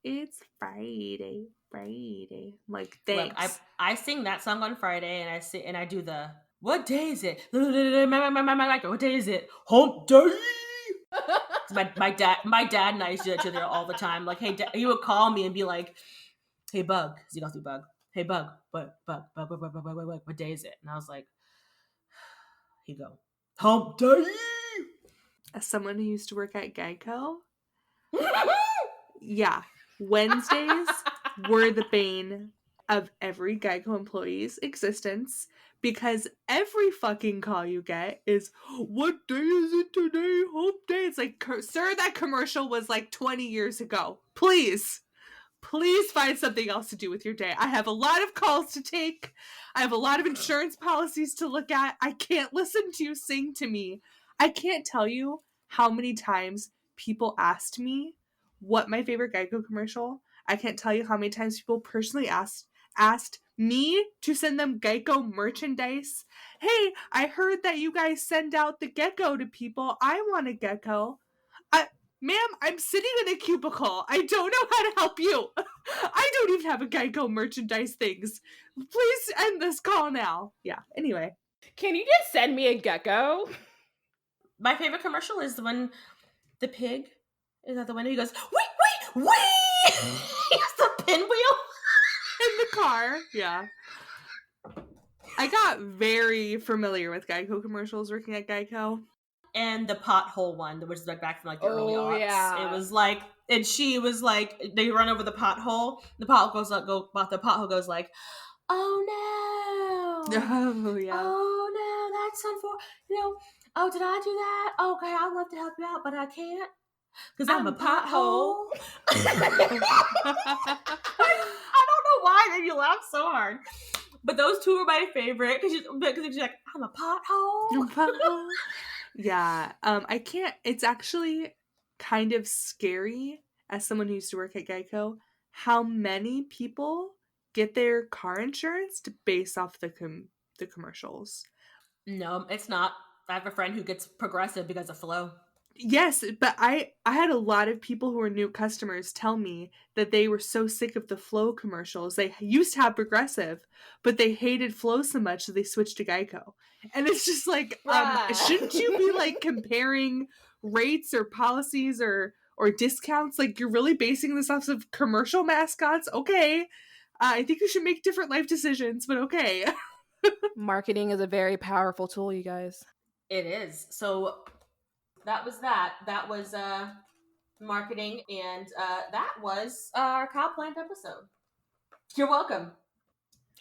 It's Friday, Friday. I'm like, Look, thanks. I sing that song on Friday, and I do the what day is it? What day is it? Hump day. My dad and I used to do that to each other all the time. Like, hey, he would call me and be like, "Hey, Bug," because he calls me Bug. Hey, Bug, Bug, what day is it? And I was like, he'd go, Hump day. As someone who used to work at Geico, yeah, Wednesdays were the bane of every Geico employee's existence because every fucking call you get is, what day is it today? Hump day. It's like, sir, that commercial was like 20 years ago. Please find something else to do with your day. I have a lot of calls to take. I have a lot of insurance policies to look at. I can't listen to you sing to me. I can't tell you how many times people asked me what my favorite Geico commercial. I can't tell you how many times people personally asked me to send them Geico merchandise. Hey, I heard that you guys send out the gecko to people. I want a gecko. Ma'am, I'm sitting in a cubicle. I don't know how to help you. I don't even have a Geico merchandise things. Please end this call now. Yeah, anyway. Can you just send me a gecko? My favorite commercial is the one, the pig is at the window. He goes, wait, he has the pinwheel In the car. Yeah. I got very familiar with Geico commercials working at Geico. and the pothole one, which is like back from like the early aughts. Yeah. It was like, and she was like, they run over the pothole. The pothole goes like, oh no, Oh, yeah. oh no, that's unfortunate. Oh, did I do that? Okay, I'd love to help you out, but I can't because I'm a pothole. I don't know why made you laugh so hard. But those two are my favorite because she's like, I'm a pothole. Yeah. I can't. It's actually kind of scary as someone who used to work at Geico how many people get their car insurance based off the commercials. No, it's not. I have a friend who gets Progressive because of Flow. Yes, but I had a lot of people who were new customers tell me that they were so sick of the Flow commercials. They used to have Progressive, but they hated Flow so much that they switched to Geico. And it's just like, shouldn't you be like comparing rates or policies or discounts? Like, you're really basing this off of commercial mascots? Okay. I think you should make different life decisions, but okay. Marketing is a very powerful tool, you guys. It is. So that was that. That was marketing, and that was our Cowplant episode. You're welcome.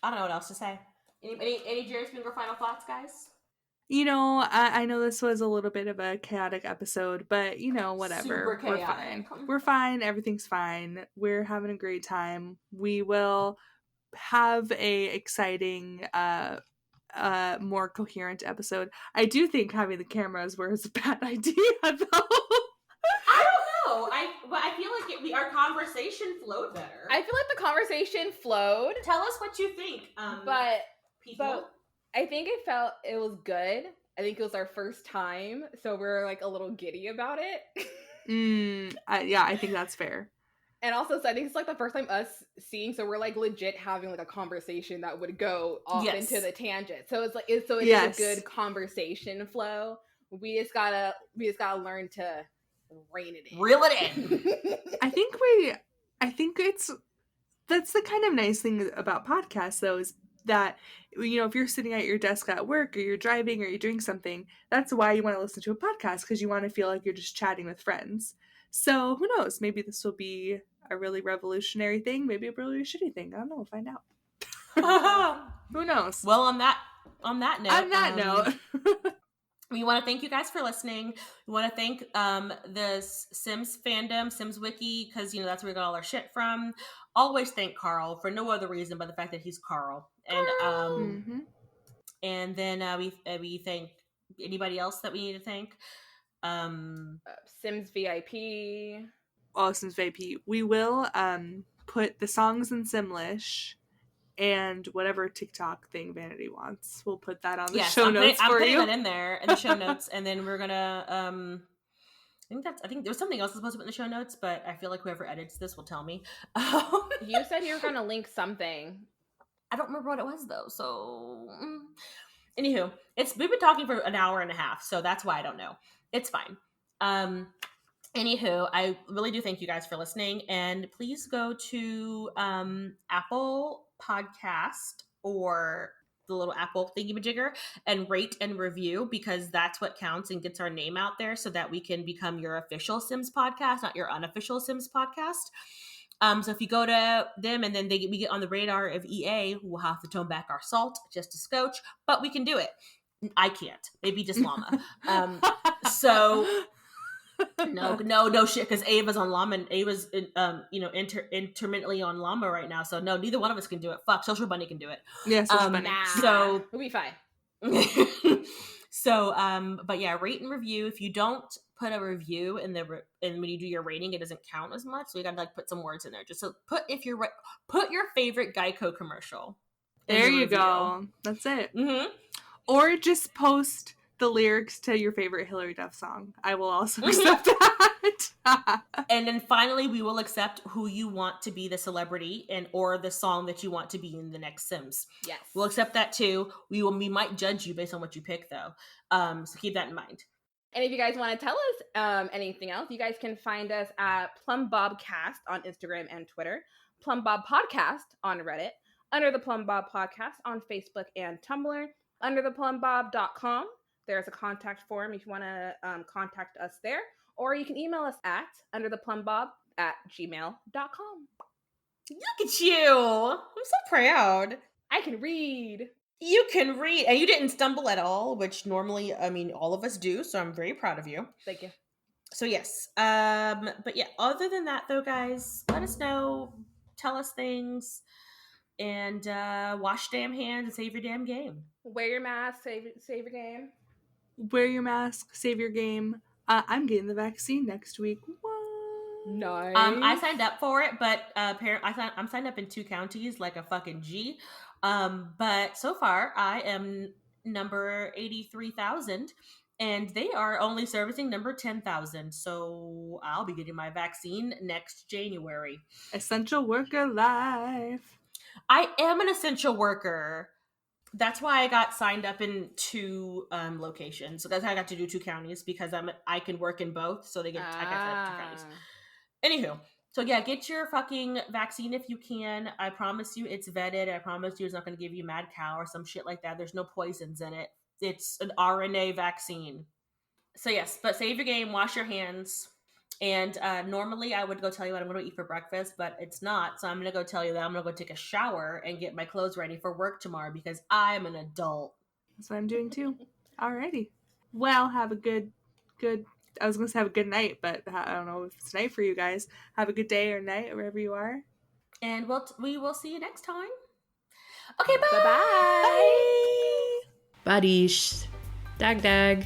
I don't know what else to say. Any Jerry Springer final thoughts, guys? You know, I know this was a little bit of a chaotic episode, but you know, whatever. Super We're chaotic. fine. We're fine. Everything's fine. We're having a great time. We will have a exciting, more coherent episode. I do think having the cameras was a bad idea, though. I don't know. I feel like our conversation flowed better. I feel like the conversation flowed. Tell us what you think, but people. I think it was good. I think it was our first time, so we're like a little giddy about it. Yeah, I think that's fair. And also, so I think it's like the first time us seeing, so we're like legit having like a conversation that would go off into the tangent. So it's like it's a good conversation flow. We just gotta learn to rein it in. Reel it in. I think that's the kind of nice thing about podcasts, though, is that, you know, if you're sitting at your desk at work or you're driving or you're doing something, that's why you want to listen to a podcast, because you want to feel like you're just chatting with friends. So who knows? Maybe this will be a really revolutionary thing. Maybe a really shitty thing. I don't know. We'll find out. Who knows? Well, on that note, we want to thank you guys for listening. We want to thank the Sims fandom, Sims Wiki, because you know that's where we got all our shit from. Always thank Carl for no other reason but the fact that he's Carl. And and then we thank anybody else that we need to thank. Sims VIP. Sims VIP, we will put the songs in Simlish and whatever TikTok thing Vanity wants. We'll put that on the show notes I'm for putting you. that in there in the show notes, and then we're gonna I think there was something else supposed to put in the show notes, but I feel like whoever edits this will tell me. You said you were gonna link something. I don't remember what it was though. So, anywho, we've been talking for an hour and a half, so that's why I don't know. It's fine. Anywho, I really do thank you guys for listening, and please go to Apple Podcast or the little Apple thingamajigger and rate and review, because that's what counts and gets our name out there so that we can become your official Sims podcast, not your unofficial Sims podcast. So if you go to them and then we get on the radar of EA, we'll have to tone back our salt just a scotch, but we can do it. I can't. Maybe just Llama. So no shit, because Ava's on Llama and Ava's intermittently on Llama right now. So no, neither one of us can do it. Fuck, Social Bunny can do it. Yeah, Social Bunny. So we'll be fine. So, but yeah, rate and review. If you don't put a review and when you do your rating, it doesn't count as much. So you gotta put some words in there. Just put your favorite Geico commercial. There you go. That's it. Mm-hmm. Or just post the lyrics to your favorite Hilary Duff song. I will also accept that. And then finally, we will accept who you want to be the celebrity or the song that you want to be in the next Sims. Yes. We'll accept that too. We might judge you based on what you pick though. So keep that in mind. And if you guys want to tell us anything else, you guys can find us at PlumBobCast on Instagram and Twitter, PlumBob Podcast on Reddit, Under the PlumBob Podcast on Facebook and Tumblr, undertheplumbbob.com. There's a contact form if you want to contact us there. Or you can email us at undertheplumbbob@gmail.com. Look at you. I'm so proud. I can read. You can read. And you didn't stumble at all, which normally, all of us do. So I'm very proud of you. Thank you. So yes. But yeah, other than that though, guys, let us know. Tell us things. And wash damn hands and save your damn game. Wear your mask, save your game. Wear your mask, save your game. I'm getting the vaccine next week. What? Nice. I signed up for it, but apparently I'm signed up in 2 counties like a fucking G. But so far I am number 83,000, and they are only servicing number 10,000. So I'll be getting my vaccine next January. Essential worker life. I am an essential worker. That's why I got signed up in 2 locations. So that's how I got to do 2 counties, because I can work in both. So I got to have 2 counties. Anywho, so yeah, get your fucking vaccine if you can. I promise you it's vetted. I promise you it's not going to give you mad cow or some shit like that. There's no poisons in it. It's an RNA vaccine. So yes, but save your game, wash your hands. And normally I would go tell you what I'm going to eat for breakfast, but it's not. So I'm going to go tell you that I'm going to go take a shower and get my clothes ready for work tomorrow, because I'm an adult. That's what I'm doing too. Alrighty. Well, have a good, I was going to say have a good night, but I don't know if it's night for you guys. Have a good day or night, wherever you are. And we will see you next time. Okay, bye. Bye-bye. Badish. Dag dag.